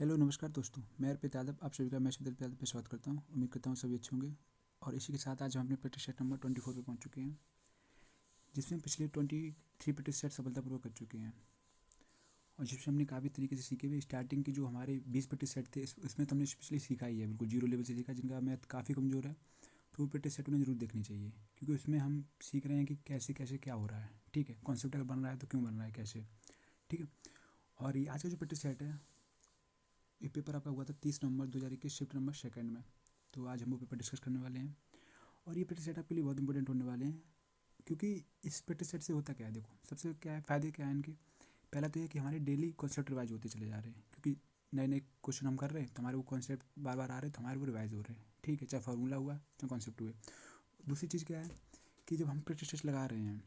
Hello नमस्कार दोस्तों, मैं अर्पित यादव आप सभी का मैं सुधीर यादव पे स्वागत करता हूँ। उम्मीद करता हूँ सभी अच्छे होंगे। और इसी के साथ आज हम अपने प्रैक्टिस सेट नंबर 24 पे पहुँच चुके हैं, जिसमें पिछले 23 प्रैक्टिस सेट सफलतापूर्वक कर चुके हैं। और जिसमें हमने काफ़ी तरीके से सीखे हुए स्टार्टिंग की जो हमारे 20 प्रैक्टिस सेट थे इसमें तो हमने पिछले सीखा ही है, बिल्कुल जीरो लेवल से सीखा। जिनका मैथ काफ़ी कमज़ोर है तो वो प्रैक्टिस सेट उन्हें जरूर देखनी चाहिए, क्योंकि उसमें हम सीख रहे हैं कि कैसे कैसे क्या हो रहा है। ठीक है, कॉन्सेप्ट अगर बन रहा है तो क्यों बन रहा है, कैसे। ठीक है। और ये आज का जो प्रैक्टिस सेट है, ये पेपर आपका हुआ था 30 नवंबर 2021 शिफ्ट नंबर सेकंड में। तो आज हम वो पेपर डिस्कस करने वाले हैं। और ये प्रैक्टिस सेट आपके लिए बहुत इंपॉर्टेंट होने वाले हैं, क्योंकि इस प्रैक्टिस सेट से होता क्या है, देखो सबसे क्या है फ़ायदे क्या है इनके। पहला तो ये कि हमारे डेली कॉन्सेप्ट रिवाइज होते चले जा रहे हैं, क्योंकि नए नए क्वेश्चन हम कर रहे हैं तो हमारे वो कॉन्सेप्ट बार बार आ रहे हैं तो हमारे वो रिवाइज हो रहे हैं। ठीक है, चाहे फार्मूला हुआ चाहे कॉन्सेप्ट हुए। दूसरी चीज़ क्या है कि जब हम प्रैक्टिस टेस्ट लगा रहे हैं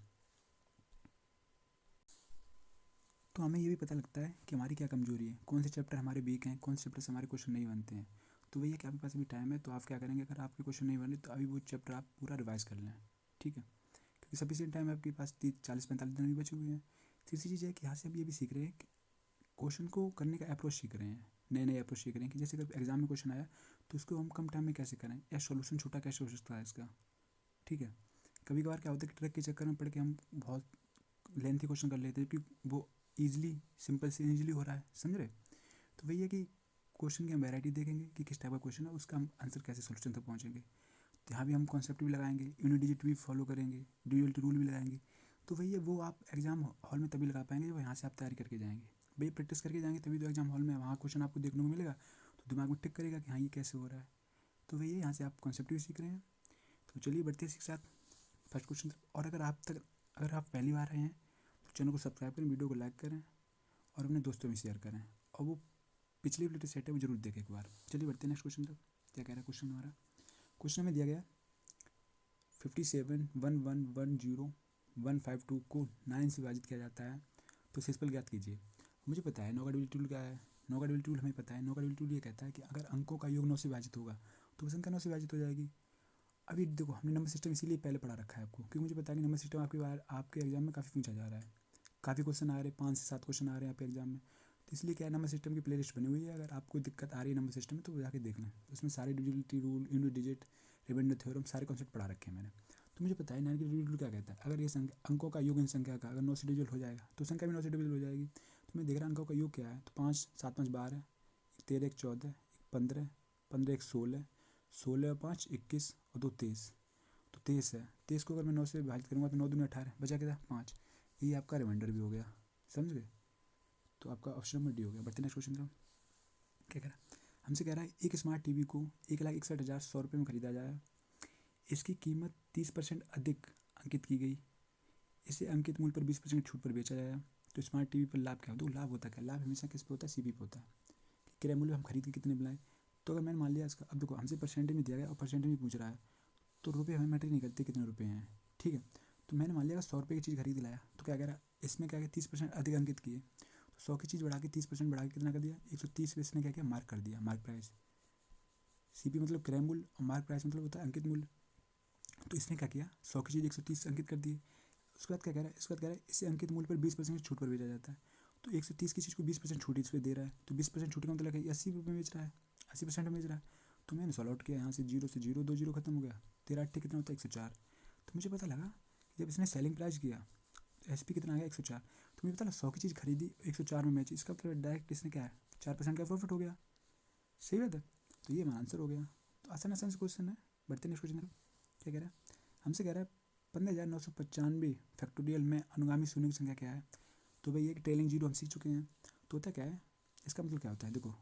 तो हमें ये भी पता लगता है कि हमारी क्या कमजोरी है, कौन से चैप्टर हमारे वीक हैं, कौन से चैप्टर से हमारे क्वेश्चन नहीं बनते हैं। तो वही है कि आपके पास अभी टाइम है तो आप क्या करेंगे, अगर आपके क्वेश्चन नहीं बने तो अभी वो चैप्टर आप पूरा रिवाइज कर लें। ठीक है, क्योंकि सफिशिएंट टाइम आपके पास 40-45 दिन भी बचे हुए हैं। तीसरी चीज़ है कि यहाँ से आप ये भी सीख रहे हैं कि क्वेश्चन को करने का अप्रोच सीख रहे हैं, नए नए अप्रोच सीख रहे हैं कि जैसे अगर एग्जाम में क्वेश्चन आया तो उसको हम कम टाइम में कैसे करें, या सोल्यूशन छोटा कैसे हो सकता है इसका। ठीक है, कभी कभार क्या होता है कि ट्रैक के चक्कर में पड़ के हम बहुत लेंथी क्वेश्चन कर लेते हैं, क्योंकि वो ईजिली सिंपल से ईजिली हो रहा है, समझ रहे। तो वही है कि क्वेश्चन की हम वैरायटी देखेंगे कि किस टाइप का क्वेश्चन है, उसका हम आंसर कैसे सोल्यूशन तक पहुँचेंगे। तो यहाँ भी हम कॉन्सेप्ट भी लगाएंगे, यूनिट डिजिट भी फॉलो करेंगे, ड्यूअलिटी रूल भी लगाएंगे। तो वही है, वो आप एग्जाम हॉल में तभी लगा पाएंगे जब यहाँ से आप तैयारी करके जाएंगे। भाई प्रैक्टिस करके जाएंगे तभी तो एग्जाम हॉल में वहाँ क्वेश्चन आपको देखने को मिलेगा, तो दिमाग में टिक करेगा कि हाँ ये कैसे हो रहा है। तो वही है, यहाँ से आप कॉन्सेप्ट भी सीख रहे हैं। तो चलिए बढ़ते हैं इसी के साथ फर्स्ट क्वेश्चन तक। और अगर आप पहली बार आए हैं तो चैनल को सब्सक्राइब करें, वीडियो को लाइक करें और अपने दोस्तों में शेयर करें। और वो पिछली वीडियो सेट है वो जरूर देखें एक बार। चलिए बढ़ते हैं नेक्स्ट क्वेश्चन तक। क्या कह रहा है क्वेश्चन हमारा। क्वेश्चन में दिया गया 57 11 10 152 को 9 से विभाजित किया जाता है तो शेषफल ज्ञात कीजिए। मुझे पता है 9 का डिविजन टूल क्या है। 9 का डिविजन टूल हमें पता है। 9 का डिविजन टूल ये कहता है कि अगर अंकों का योग 9 से विभाजित होगा तो संख्या 9 से विभाजित हो जाएगी। अभी देखो हमने नंबर सिस्टम इसीलिए पहले पढ़ा रखा है आपको, क्योंकि मुझे पता है कि नंबर सिस्टम आपके एग्जाम में काफ़ी पूछा जा रहा है। काफ़ी क्वेश्चन आ रहे हैं, 5 से 7 क्वेश्चन आ रहे हैं आपके एग्जाम में। तो इसलिए क्या है, नंबर सिस्टम की प्लेलिस्ट बनी हुई है। अगर आपको दिक्कत आ रही है नंबर सिस्टम में तो वो जाके देख लें, उसमें सारे डिजिटलिटी rule, unit digit, remainder theorem, सारे कॉन्सेप्ट पढ़ा रखे हैं मैंने। तो मुझे पता है 9 की डिविजल रूल क्या कहता है। अगर ये संख्या अंकों का योग इन संख्या का अगर 9 से डिविजल हो जाएगा तो संख्या भी 9 से डिविजल हो जाएगी। तो मैं देख रहा अंकों का योग क्या है, तो 5 7 5 12, 13 1 14, 15, 15 1 16, 16 और 5 21 और 2 23। तो 23 है। 23 को अगर मैं 9 से विभाजित करूँगा तो 9 दूनी 18, बचा क्या था 5। ये आपका रिमाइंडर भी हो गया, समझ गए। तो आपका ऑप्शन नंबर डी हो गया। बढ़ते नेक्स्ट क्वेश्चन तरफ। क्या कह रहा है, हमसे कह रहा है एक स्मार्ट टीवी को 1,61,100 रुपये में खरीदा जाए। इसकी कीमत 30% अधिक अंकित की गई। इसे अंकित मूल्य पर 20% छूट पर बेचा जाए तो स्मार्ट टीवी पर लाभ क्या हो। तो लाभ होता क्या, लाभ हमेशा किस पे होता है, सीपी पे होता है कि क्रय मूल्य हम खरीद के कितने बनाए। तो अगर मैंने मान लिया इसका, अब देखो हमसे परसेंटेज में दिया गया और परसेंटेज में पूछ रहा है तो रुपये हमें मैटर नहीं करते कितने रुपये हैं। ठीक है, तो मैंने मान लिया 100 रुपये की चीज़ खरीद लाया तो क्या कह रहा है, इसमें क्या है 30% अधिक अंकित किए। तो 100 की चीज़ बढ़ा के 30% बढ़ा के कितना कर दिया, 130 पे इसने क्या किया, मार्क कर दिया, मार्क प्राइस। सीपी मतलब क्रय मूल्य और मार्क प्राइस मतलब होता है अंकित मूल्य। तो इसने क्या किया, 100 की चीज़ 130 अंकित कर दी। उसके बाद क्या कह रहा है, इसके बाद कह रहा है इसे अंकित मूल्य पर 20% छूट पर बेचा जाता है। तो 130 की चीज़ को 20% छूट इस पर दे रहा है, तो 20% छूट का मतलब है 80 रुपये में बेच रहा है, 80% में बेच रहा है। तो मैंने सॉल्व आउट किया, यहाँ से 0 से 0, 2 0 खत्म हो गया। 13 8 कितना होता है 104। तो मुझे पता लगा कि जब इसने सेलिंग प्राइस किया तो एस पी कितना आ गया 104। तो मुझे पता लगा 100 की चीज़ खरीदी 104 में बेची, इसका मतलब डायरेक्ट इसने क्या है 4% का प्रॉफिट हो गया। सही बात है, तो ये हमारा आंसर हो गया। तो आसान आसान से क्वेश्चन है। बढ़ते नेक्स्ट क्वेश्चन। क्या कह रहा है, हमसे कह रहा है 15,995 फैक्टोरियल में अनुगामी शून्य की संख्या क्या है। तो भाई एक टेलिंग जीरो हम सीख चुके हैं। तो होता क्या है, इसका मतलब क्या होता है, देखो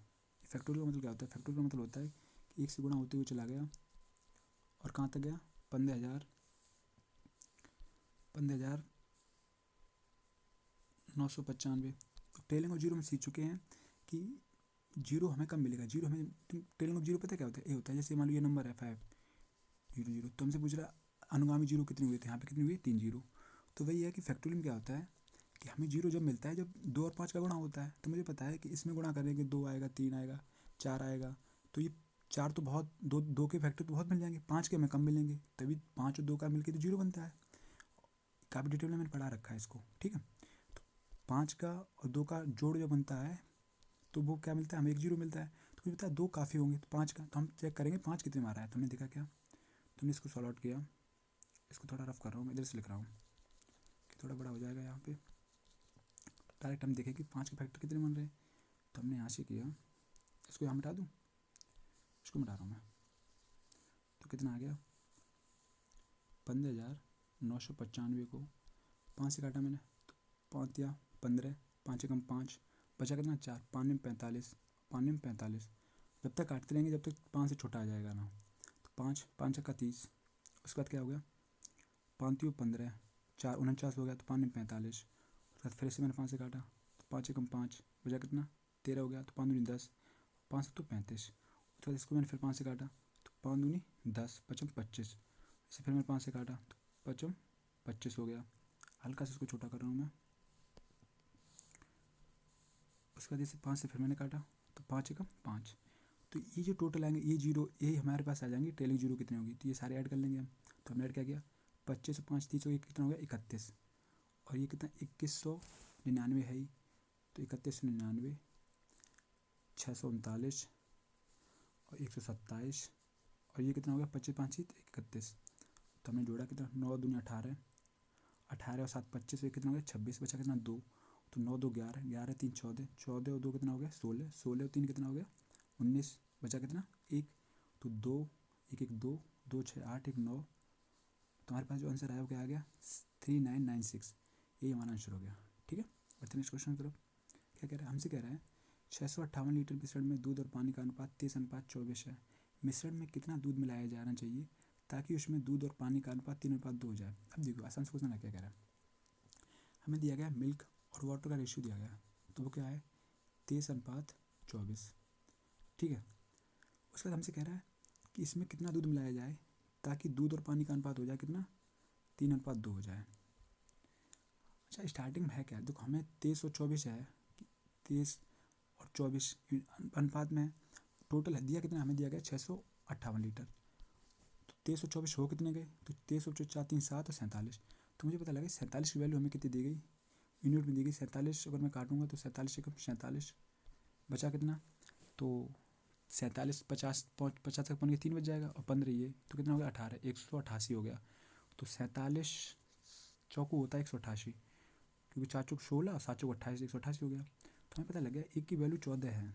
फैक्टोरियल का मतलब क्या होता है। फैक्टोरियल का मतलब होता है कि एक से गुणा होते हुए चला गया और कहाँ तक गया, 15,995। तो टेलिंग और जीरो में सीख चुके हैं कि जीरो हमें कब मिलेगा। जीरो हमें, टेलिंग ऑफ जीरो पता है क्या होता है, ये होता है जैसे मान लो ये नंबर है 5 0 0, तो हमसे पूछ रहा अनुगामी जीरो कितने हुए थे, यहाँ पे कितने हुए 3 0। तो वही है कि फैक्टोरियल में क्या होता है कि हमें जीरो जब मिलता है जब 2 और 5 का गुणा होता है। तो मुझे पता है कि इसमें गुणा करेंगे 2 आएगा, 3 आएगा, 4 आएगा। तो ये 4 तो बहुत, दो के फैक्टर तो बहुत मिल जाएंगे, 5 के हमें कम मिलेंगे, तभी 5 और 2 का मिलकर तो जीरो बनता है। काफ़ी डिटेल में मैंने पढ़ा रखा है इसको। ठीक है, तो 5 का और 2 का जोड़ जो बनता है तो वो क्या मिलता है, हमें 1 0 मिलता है। तो मुझे पता है 2 काफ़ी होंगे, तो 5 का तो हम चेक करेंगे 5 कितने मारा है। तो हमने देखा क्या, तो हमने इसको सॉल्व आउट किया। इसको थोड़ा रफ कर रहा हूँ मैं, इधर से लिख रहा हूँ कि थोड़ा बड़ा हो जाएगा यहाँ पे। डायरेक्ट हम देखें कि 5 के फैक्टर कितने बन रहे हैं। तो हमने यहाँ से किया, इसको यहाँ मिटा दूँ, इसको मिटा रहा हूँ मैं। तो कितना आ गया, 15,995 को 5 से काटा मैंने, तो 5 या 15, 5 एकम 5, बचा कितना 4, 5 में 45, 5 में 45। जब तक काटते रहेंगे जब तक 5 से छोटा आ जाएगा ना। तो 5, 5 का 30, उसके बाद क्या हो गया, 5 15, 4 49 हो गया, तो 5 में 45। उसके बाद फिर से मैंने 5 से काटा, तो 5 एकम 5, बचा कितना 13 हो गया, तो 5 दूनी 10, 5 तो 35। उसके बाद इसको मैंने फिर 5 से काटा, तो 5 दूनी 10, 5 25। इसे फिर मैंने 5 से काटा, तो 5 25 हो गया। हल्का से इसको छोटा कर रहा हूँ मैं। उसके बाद इसे 5 से फिर मैंने काटा, तो 5 एकम 5। तो ये जो टोटल आएंगे, ये जीरो ये हमारे पास आ जाएंगे, ट्रेलिंग जीरो कितनी होगी, तो ये सारे ऐड कर लेंगे हम। तो हमने ऐड क्या किया, 25 और 5 30 हो गया, कितना हो गया 31। और ये कितना 2199 है ही, तो 3199, 639 और 127। और ये कितना हो गया 25 5 31। तो हमने जोड़ा कितना, 9 दूनी 18, 18 और 7 25, ये कितना हो गया 26, बचा कितना 2। तो 9 2 11, 11 3 14, 14 और 2 कितना हो गया 16, 16 और 3 कितना हो गया 19, बचा कितना 1। तो 2 1 1 2, 2 6 8 1 9। तो हमारे पास जो आंसर आया वो क्या आ गया 3996। यही हमारा आंसर हो गया। ठीक है, बढ़ते नेक्स्ट क्वेश्चन की तरफ। क्या कह रहा है, हमसे कह रहा है 658 लीटर मिश्रण में दूध और पानी का अनुपात 30:24 है। मिश्रण में कितना दूध मिलाया जाना चाहिए ताकि उसमें दूध और पानी का अनुपात 3:2 हो जाए। अब देखो आसान से क्वेश्चन है, क्या कह रहा है, हमें दिया गया मिल्क और वाटर का रेशियो दिया गया, तो वो क्या है 23:24। ठीक है, उसके बाद हमसे कह रहा है कि इसमें कितना दूध मिलाया जाए ताकि दूध और पानी का अनुपात हो जाए कितना 3:2 हो जाए। अच्छा, स्टार्टिंग में है क्या, देखो हमें 2324 है, 23 और 24 अनुपात में टोटल है, दिया कितना, हमें दिया गया 658 लीटर। तो 2324 हो कितने गए, तो 23 4 3 7 और 47। तो मुझे पता लगा 47 की वैल्यू हमें कितनी दी गई, यूनिट में दी गई 47। अगर मैं काटूंगा तो 47 एकम 47, बचा कितना, तो 47 50 50 तक पहुँच गया, 3 बच जाएगा, और 15 ये, तो कितना हो गया 18, 188 हो गया। तो 47 चौको होता है 188, क्योंकि 4 चौक 16, 7 चौक 28, 188 हो गया। तो हमें पता लग गया एक की वैल्यू 14 है,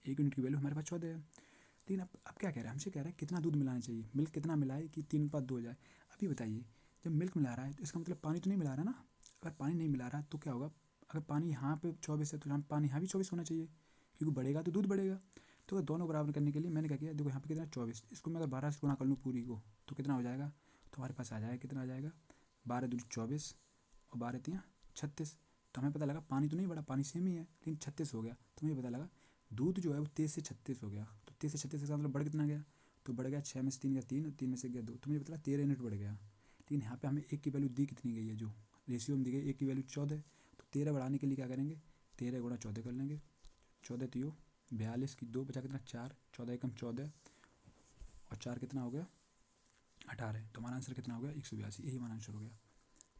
एक यूनिट की वैल्यू हमारे पास 14 है। लेकिन अब क्या कह रहा है, हमसे कह रहा है कितना दूध मिलाना चाहिए, मिल्क कितना मिलाए कि 3:2 हो जाए। अभी बताइए, जब मिल्क मिला रहा है तो इसका मतलब पानी तो नहीं मिला रहा ना। अगर पानी नहीं मिला रहा तो क्या होगा, अगर पानी यहाँ पे 24 है तो यहाँ पानी यहाँ भी 24 होना चाहिए, क्योंकि बढ़ेगा तो दूध बढ़ेगा। तो दोनों बराबर करने के लिए मैंने क्या किया, देखो यहाँ पे कितना 24, इसको मैं अगर 12 से गुणा कर लूँ पूरी को, तो कितना हो जाएगा, तो हमारे पास आ जाएगा कितना आ जाएगा 12 दूनी 24 और 12 3 36। तो हमें पता लगा पानी तो नहीं बढ़ा, पानी सेम ही है, लेकिन 36 हो गया। तो मुझे पता लगा दूध जो है वो 23 से 36 हो गया। तो 23 से 36 का मतलब बढ़ कितना गया, तो बढ़ गया 6 में से 3 गया 3 और 3 में से गया 2, तो मुझे पता लगा 13 यूनिट बढ़ गया। लेकिन यहाँ पे हमें एक की वैल्यू दी कितनी गई है, जो रेशियो में दी गई एक की वैल्यू 14। तो 13 बढ़ाने के लिए क्या करेंगे, 13 गुणा 14 कर लेंगे, 14 तो 42 की 2, बचा कितना 4, 14 एकम 14 और 4 कितना हो गया 18। तो हमारा आंसर कितना हो गया 182, यही हमारा आंसर हो गया।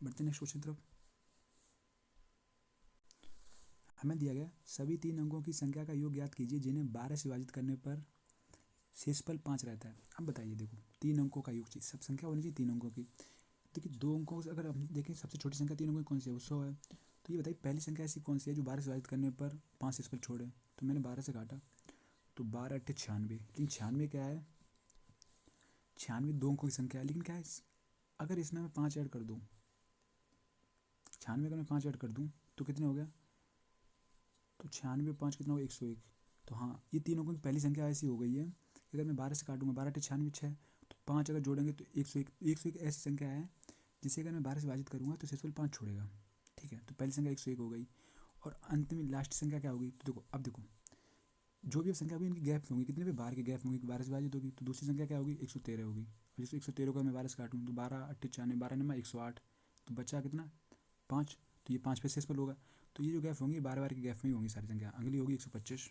बढ़ते नेक्स्ट क्वेश्चन तरफ। हमें दिया गया सभी 3 अंकों की संख्या का योग ज्ञात कीजिए जिन्हें 12 से विभाजित करने पर शेषफल 5 रहता है। अब बताइए, देखो 3 अंकों का योग चाहिए, सब संख्या होनी चाहिए 3 अंकों की। देखिए 2 अंकों से अगर हम देखें, सबसे छोटी संख्या 3 अंकों की कौन सी है, वो 100 है। तो ये बताइए पहली संख्या ऐसी कौन सी है जो 12 से विभाजित करने पर 5 शेषफल छोड़े। तो मैंने 12 से काटा, तो 12 8 96, लेकिन 96 क्या है, 96 2 अंकों की संख्या है, लेकिन क्या है अगर इसमें मैं 5 ऐड कर दूँ, 96 अगर मैं 5 ऐड कर दूँ तो कितने हो गया, तो 96 5 कितना होगा 101। तो हाँ, ये 3 अंकों की पहली संख्या ऐसी हो गई है, अगर मैं 12 से काटूंगा, 12 8 96 6, तो 5 अगर जोड़ेंगे तो 101। 101 ऐसी संख्या है जिसे अगर मैं 12 से विभाजित करूँगा तो शेषफल 5 छोड़ेगा। ठीक है, तो पहली संख्या 101 हो गई, और अंत में लास्ट संख्या क्या होगी, तो देखो अब देखो जो भी संख्या होगी इनकी गैप होंगी, कितने भी 12 की गैप होंगी, 12 से विभाजित होगी, तो दूसरी संख्या क्या होगी 113 होगी। और जैसे 113 को मैं 12 से काटूँ तो 12 8 96, 12 9 108, तो बचा कितना 5, तो ये 5 पे शेषफल होगा। तो ये जो गैप होंगी 12 12 की गैप में ही होंगी सारी संख्या। अगली होगी 125,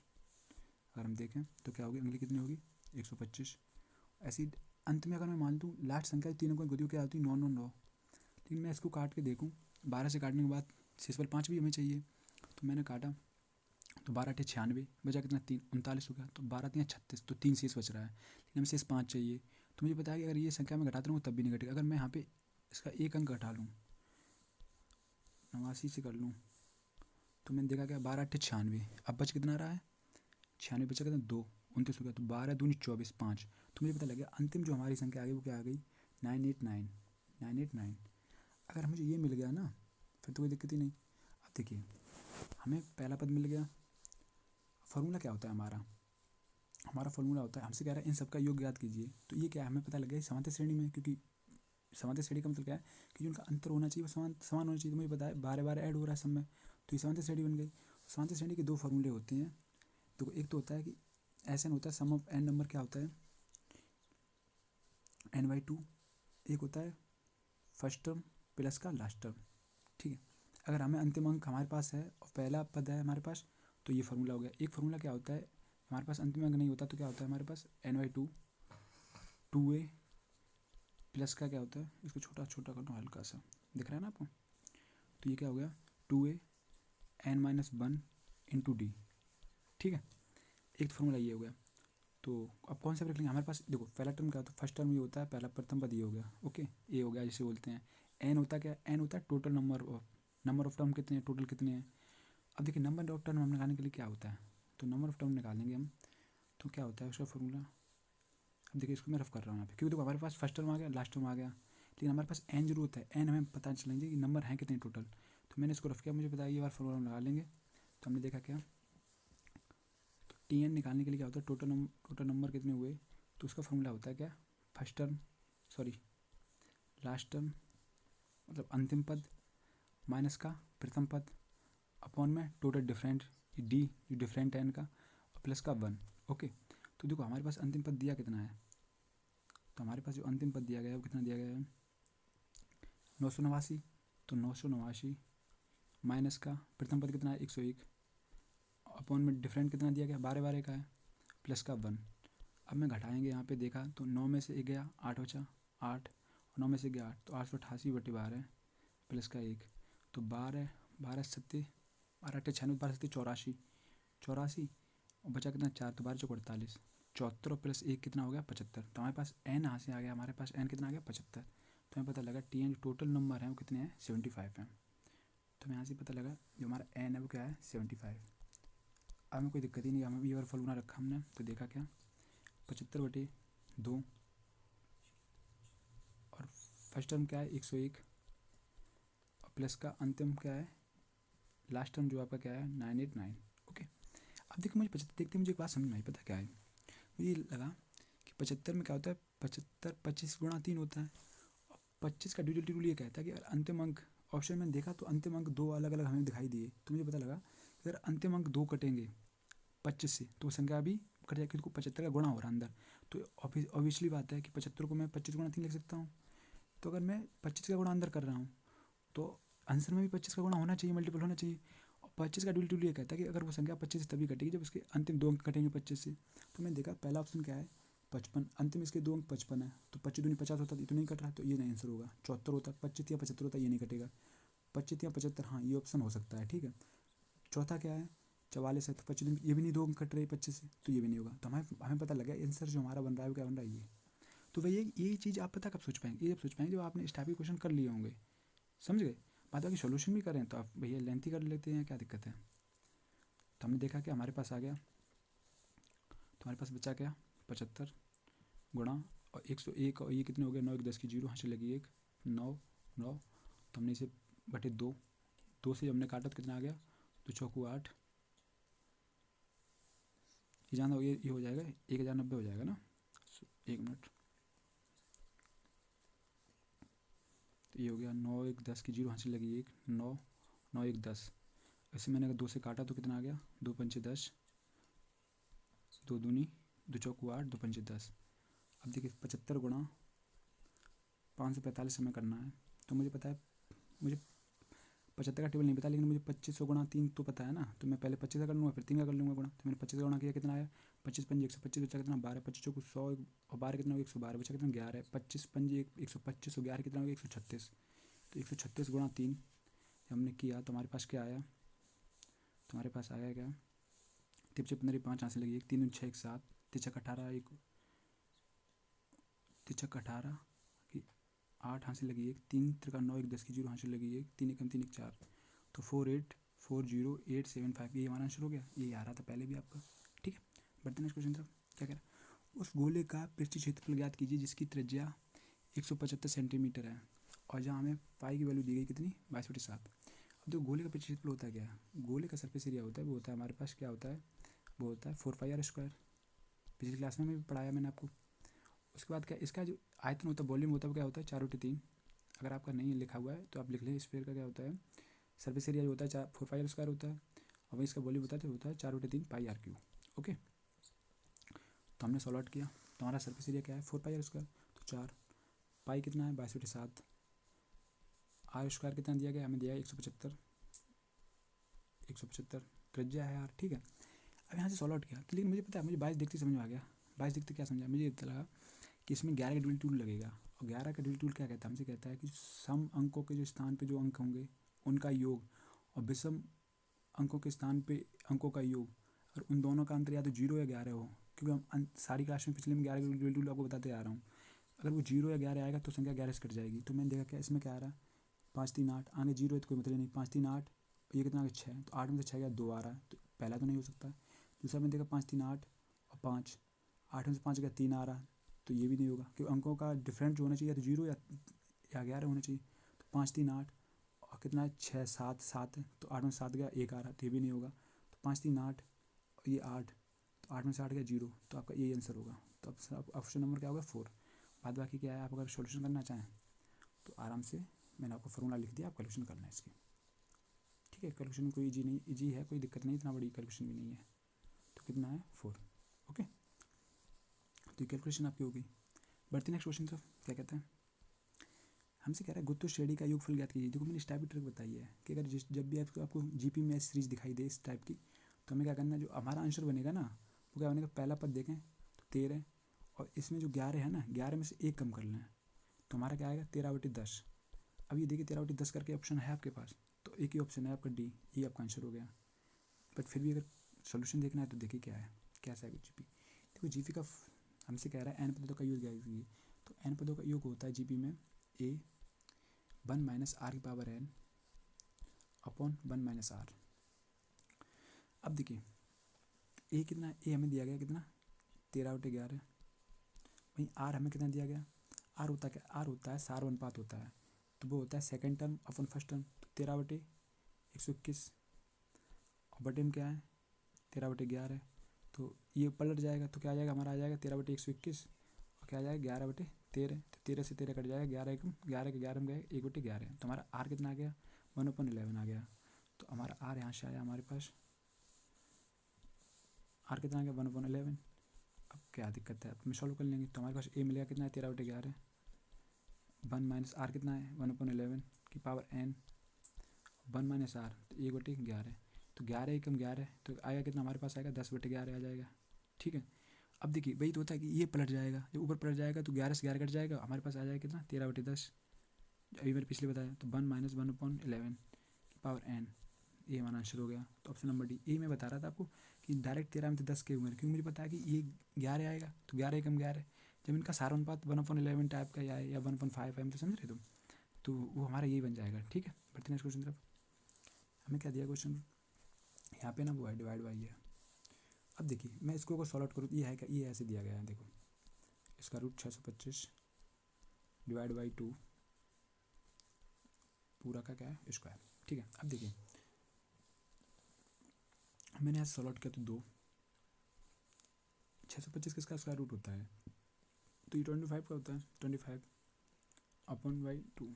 अगर हम देखें तो क्या होगी अगली कितनी होगी 125। ऐसी अंत में अगर मैं मान लूँ लास्ट संख्या 3 अंकों की होती है क्या होती है 9 9 9। लेकिन मैं इसको काट के देखूँ, 12 से काटने के बाद शेषफल 5 भी हमें चाहिए, तो मैंने काटा तो 12 × 96 बचा कितना 3 39 हो गया। तो 12 3 36, तो 3 शेष बच रहा है, लेकिन हमें शेष 5 चाहिए। तो मुझे पता है कि अगर ये संख्या मैं घटाता रहूँ तब भी नहीं घटेगा। अगर मैं यहाँ पे इसका एक अंक घटा लूँ, 89 से कर लूँ, तो मैंने देखा क्या 12 × 96, अब बच कितना रहा है 96 बचा कितना 2 29 हो गया। तो 12 दूनी 24 5। तो मुझे पता लग गया अंतिम जो हमारी संख्या आ गई वो क्या आ गई 989। अगर मुझे ये मिल गया ना फिर तो कोई दिक्कत ही नहीं। अब देखिए हमें पहला पद मिल गया। फार्मूला क्या होता है हमारा फार्मूला होता है, हमसे कह रहा है इन सबका योग ज्ञात कीजिए। तो ये क्या है हमें पता लग गया समांतर श्रेणी में, क्योंकि समांतर श्रेणी का मतलब क्या है कि जो उनका अंतर होना चाहिए वो समान होना चाहिए। तो मुझे पता है 12 ऐड हो रहा है सब में, तो ये समांतर श्रेणी बन गई। समांतर श्रेणी के दो फार्मूले होते हैं। तो एक तो होता है कि SN होता है सम ऑफ n नंबर क्या होता है n/2। एक होता है फर्स्ट टर्म प्लस का लास्ट टर्म। ठीक है, अगर हमें अंतिम अंक हमारे पास है और पहला पद है हमारे पास, तो ये फार्मूला हो गया। एक फार्मूला क्या होता है हमारे पास अंतिम अंक नहीं होता तो क्या होता है हमारे पास n/2 2a प्लस का क्या होता है, इसको छोटा छोटा कर दो हल्का सा, दिख रहा है ना आपको। तो ये क्या हो गया 2a n-1 इंटू डी। ठीक है, एक फार्मूला ये हो गया। तो अब कौन सा ब्रेक लेंगे हमारे पास, देखो पहला टर्म क्या होता है फर्स्ट टर्म ये होता है, पहला प्रथम पद ये हो गया। ओके, ए हो गया जिसे बोलते हैं। एन होता क्या एन होता है टोटल नंबर ऑफ टर्म कितने हैं, टोटल कितने हैं। अब देखिए नंबर ऑफ टर्म हम निकालने के लिए क्या होता है, तो नंबर ऑफ टर्म निकालेंगे हम, तो क्या होता है उसका फॉर्मूला। अब देखिए इसको मैं रफ कर रहा हूँ यहाँ पे, क्योंकि देखो हमारे पास फर्स्ट टर्म आ गया लास्ट टर्म आ गया, लेकिन हमारे पास एन जरूर होता है। एन हमें पता चलेंगे कि नंबर हैं कितने टोटल। तो मैंने इसको रफ किया, मुझे पता है ये बार फॉर्मूला लगा लेंगे। तो हमने देखा क्या TN निकालने के लिए क्या होता है टोटल नंबर कितने हुए, तो उसका फॉर्मूला होता है क्या फर्स्ट टर्म लास्ट टर्म मतलब अंतिम पद माइनस का प्रथम पद अपॉन में टोटल डिफरेंट डी जो डिफरेंट है इनका और प्लस का 1। ओके, तो देखो हमारे पास अंतिम पद दिया कितना है, तो हमारे पास जो अंतिम पद दिया गया है वो कितना दिया गया है 989। तो 989 माइनस का प्रथम पद कितना है 101 अपॉन में डिफरेंट कितना दिया गया 12 का है प्लस का 1। अब मैं घटाएंगे यहाँ पे देखा तो 9 में से 1 गया 8 बचा 8 और 9 में से गया 8, तो 888/12 प्लस का 1, तो 12 12 सत्ते 12 8 96 12 सत्ते 84 और बचा कितना 4, तो 12 चौक 48 74 और प्लस 1 कितना हो गया 75। तो हमारे पास n यहाँ से आ गया, हमारे पास n कितना आ गया 75। तो हमें पता लगा TN जो टोटल नंबर है वो कितने हैं 75 हैं। तो हमें यहाँ से पता लगा जो हमारा n है वो क्या है 75। अब हमें कोई दिक्कत ही नहीं, हमें ये वाला फॉर्मूला रखा हमने, तो देखा क्या 75/2 और फर्स्ट टर्म क्या है 101 और प्लस का अंतिम क्या है लास्ट टर्म जो आपका क्या है 989। ओके, अब देखिए मुझे 75 देखते मुझे एक बात समझ में आई, पता क्या है मुझे लगा कि 75 में क्या होता है 75 25 × 3 होता है। और 25 का ड्यूरेटिव रूल ये कहता है कि अगर अंतिम अंक ऑप्शन में देखा तो अंतिम अंक दो अलग अलग हमें दिखाई दिए, तो मुझे पता लगा कि अगर अंतिम अंक 2 कटेंगे 25 से तो वो संख्या भी कट जाएगी, क्योंकि 75 का गुणा हो रहा है अंदर। तो ऑब्वियसली बात है कि 75 को मैं 25 × 3 लिख सकता हूँ। तो अगर मैं 25 का गुणा अंदर कर रहा हूँ तो आंसर में भी 25 का गुणा होना चाहिए, मल्टीपल होना चाहिए। और 25 का ड्यूरेटिव ये कहता है कि अगर वो संख्या 25 से तभी कटेगी जब उसके अंतिम 2 अंक कटेंगे 25 से। तो मैंने देखा पहला ऑप्शन क्या है 55, अंतिम इसके 2 अंक 55 है, तो 25 दूनी 50 होता है, ये तो नहीं कट रहा, तो ये नहीं आंसर होगा। 74 होता है 25 या 75 होता है, ये नहीं कटेगा। 25 या 75 हाँ ये ऑप्शन हो सकता है। ठीक है, चौथा क्या है 44 है, तो 25 ये भी नहीं 2 अंक कट रहे 25 से, तो ये भी नहीं होगा। तो हमें पता लगा आंसर जो हमारा बन रहा है वो क्या बन रहा है ये। तो भैया यही चीज़ आप पता कब सोच पाएंगे, ये जब सोच पाएंगे जब आपने इस टाइप के क्वेश्चन कर लिए होंगे, समझ गए। बाद बाकी सोल्यूशन भी करें तो आप भैया लेंथी कर लेते हैं, क्या दिक्कत है। तो हमने देखा कि हमारे पास आ गया, तो हमारे पास बचा क्या 75 गुणा और 101 और ये कितने हो गए 9 1 10 की 0 यहाँ से लगी 1 9 9। तो हमने इसे बटे 2 से हमने काटा तो कितना आ गया 2 चौकू 8, ये जाना ये हो जाएगा 1090 हो जाएगा ना। 1 मिनट, तो ये हो गया 9 1 10 की 0 यहाँ से लगी 1 9 9 1 10। ऐसे मैंने अगर 2 से काटा तो कितना आ गया 2 पंचे 10 2 दूनी 2 चौकू 8 2 पंचे 10। अब देखिए 75 गुणा 545 हमें करना है। तो मुझे पता है मुझे 75 का टेबल नहीं पता, लेकिन मुझे 2500 गुणा 3 तो पता है ना। तो मैं पहले 25 का कर लूँगा फिर 3 का कर लूँगा गुणा। तो मैंने 25 का गुणा किया कितना आया 25 पंजे 125 बचा कितना 12 25 चौकू 100 और 12 कितना हो 112 बचा कितना 11 25 पंजे 125 और 11 कितना हो 136। तो 136 × 3 हमने किया तो हमारे पास क्या आया, तो हमारे पास आया क्या टिप से 15 5 हाथ से लगी 1, 3 6 1 7, तिचक 18 1, तिचक 18 की 8 हाथ से लगी 1, 3 त्रिका 9 1 10 की 0 हाथ से लगी 1, 3 1 3 1 4, तो 4 8 4 0 8 7 5, ये हमारा आंसर हो गया। ये आ रहा था पहले भी आपका। ठीक है, बढ़ते नेक्स्ट क्वेश्चन तरफ। क्या कह रहा है, उस गोले का पृष्ठीय क्षेत्रफल ज्ञात कीजिए जिसकी त्रिज्या 175 सेंटीमीटर है और जहाँ हमें पाई की वैल्यू दी गई कितनी 22/7। अब देखो गोले का पृष्ठीय क्षेत्रफल होता है क्या है, गोले का सरफेस एरिया होता है, वो होता है हमारे पास क्या होता है, वो होता है 4πr²। पिछली क्लास में भी पढ़ाया मैंने आपको। उसके बाद क्या इसका जो आयतन होता है, वॉल्यूम होता है, वो क्या होता है 4/3। अगर आपका नहीं लिखा हुआ है तो आप लिख लें, स्फीयर का क्या होता है, सरफेस एरिया जो होता है 4πr² होता है और इसका वॉल्यूम होता है तो होता है 4/3πr3। ओके, तो हमने सॉल्व आउट किया, तो हमारा सरफेस एरिया क्या है 4πr², तो 4 पाई कितना है 22/7, r² कितना दिया गया, हमें दिया है 175 त्रिज्या है यार। ठीक है, अब यहाँ से सॉल्व आउट किया, लेकिन मुझे पता है, मुझे 22 देखते समझ में आ गया। 22 देखते क्या समझा, मुझे ये लगा कि इसमें 11 का ड्रिल टूल लगेगा, और 11 का ड्रिल टूल क्या कहता है, हमसे कहता है कि सम अंकों के जो स्थान पे जो अंक होंगे उनका योग और विषम अंकों के स्थान पे अंकों का योग, और उन दोनों का अंतर या तो 0 या 11 हो, क्योंकि हम सारी क्लास में पिछले में 11 का ड्रिल टूल आपको बताते आ रहा हूँ। अगर वो 0 या 11 आएगा तो संख्या 11 से कट जाएगी। तो मैंने देखा क्या इसमें क्या आ रहा है 5 3 8, आगे 0 है तो कोई मतलब नहीं, 5 3 8, ये कितना आ गया 6, तो 8 में से 6 गया 2 आ रहा है, तो पहला तो नहीं हो सकता। दूसरा मैंने देखा 5 3 8 और 5, 8 में से 5 गया 3 आ रहा है, तो ये भी नहीं होगा, क्योंकि अंकों का डिफरेंट जो होना चाहिए या तो 0 या 11 होना चाहिए। तो 5 3 8 और कितना है 6 7 7 है, तो 8 में से 7 गया 1 आ रहा है, तो ये भी नहीं होगा। तो 5 3 8 और ये 8, तो 8 में से 8 गया 0, तो आपका यही आंसर होगा। तो अब ऑप्शन नंबर क्या होगा 4। बाद बाकी क्या है, आप अगर सोल्यूशन करना चाहें तो आराम से मैंने आपको फॉर्मूला लिख दिया, आप कैलकुलेशन करना है इसकी। ठीक है, कैलकुलेशन कोई ईजी नहीं, ईजी है, कोई दिक्कत नहीं, इतना बड़ी कैलकुलेशन भी नहीं है। तो कितना है 4। ओके, तो ये कैलकुलेशन आपकी होगी। बढ़ते नेक्स्ट क्वेश्चन तरफ। क्या कहते हैं, हमसे कह रहा है गुत्तु श्रेणी का योगफल ज्ञात कीजिए। देखो मैंने इस टाइप की ट्रिक बताई है कि अगर जब भी आपको जीपी में सीरीज दिखाई दे इस टाइप की, तो हमें क्या करना है, जो हमारा आंसर बनेगा ना वो क्या बनेगा, पहला पद देखें तो 13, और इसमें जो 11 है ना, 11 में से 1 कम कर लें, तो हमारा क्या आएगा 13/10। अब ये देखिए 13/10 करके ऑप्शन है आपके पास, तो एक ही ऑप्शन है आपका डी, ये आपका आंसर हो गया। बट फिर भी अगर सोल्यूशन देखना है तो देखिए क्या है, कैसा है जीपी। देखो जीपी का हमसे कह रहा है एन पदों का योग कीजिए, तो एन पदों का योग होता है जीपी में ए 1 - r⁻n अपॉन 1 - r। अब देखिए ए कितना है, ए हमें दिया गया कितना 13/11, वहीं आर हमें कितना दिया गया, आर होता है क्या, आर होता है सार अनुपात होता है, तो वो होता है सेकंड टर्म अपन फर्स्ट टर्म, तो 13/121, और बटे में क्या है 13/11, तो ये पलट जाएगा, तो क्या आ जाएगा हमारा आ जाएगा 13/121, और क्या आ जाएगा 11/13, तो 13 से 13 कट जाएगा, 11 एकम 11 के 11 में गए 1/11, तो हमारा आर कितना आ गया 1/11 आ गया। तो हमारा आर यहाँ से आया हमारे पास, आर कितना आ गया 1/11। अब क्या दिक्कत है, अब हम सॉल्व कर लेंगे, तो हमारे पास ए मिलेगा कितना है 13/11, 1 - आर कितना है 1/11 की पावर n, 1 - आर तो 1/11, तो 11 एकम 11, तो आएगा कितना हमारे पास आएगा 10/11 आ जाएगा। ठीक है, अब देखिए वही तो होता है कि ये पलट जाएगा, जब ऊपर पलट जाएगा तो 11 से 11 कट जाएगा, हमारे पास आ जाएगा कितना 13/10, अभी मैंने पिछले बताया, तो 1 - 1/11 की पावर n, ये हमारा आंसर हो गया। तो ऑप्शन नंबर डी, ये मैं बता रहा था आपको कि डायरेक्ट 13 में 10 के उम्र, क्योंकि मुझे पता है कि ये 11 आएगा, तो 11 एकम 11, जब इनका सारा अनुपात 1/11 टाइप का या 1/5 है, तो समझ रहे तुम, तो वो हमारा यही बन जाएगा। ठीक है, बढ़ते नेक्स्ट क्वेश्चन तरफ। हमें क्या दिया क्वेश्चन, यहाँ पे ना वो है डिवाइड बाई है। अब देखिए मैं इसको सॉल्व आउट करूँ, ये है क्या, ये ऐसे दिया गया है, देखो इसका रूट 625 डिवाइड बाई 2 पूरा का क्या है स्क्वायर। ठीक है, अब देखिए मैंने यहाँ सॉल्व आउट किया, तो 2 625 किसका स्क्वायर रूट होता है, तो ये 25 का होता है, 25/2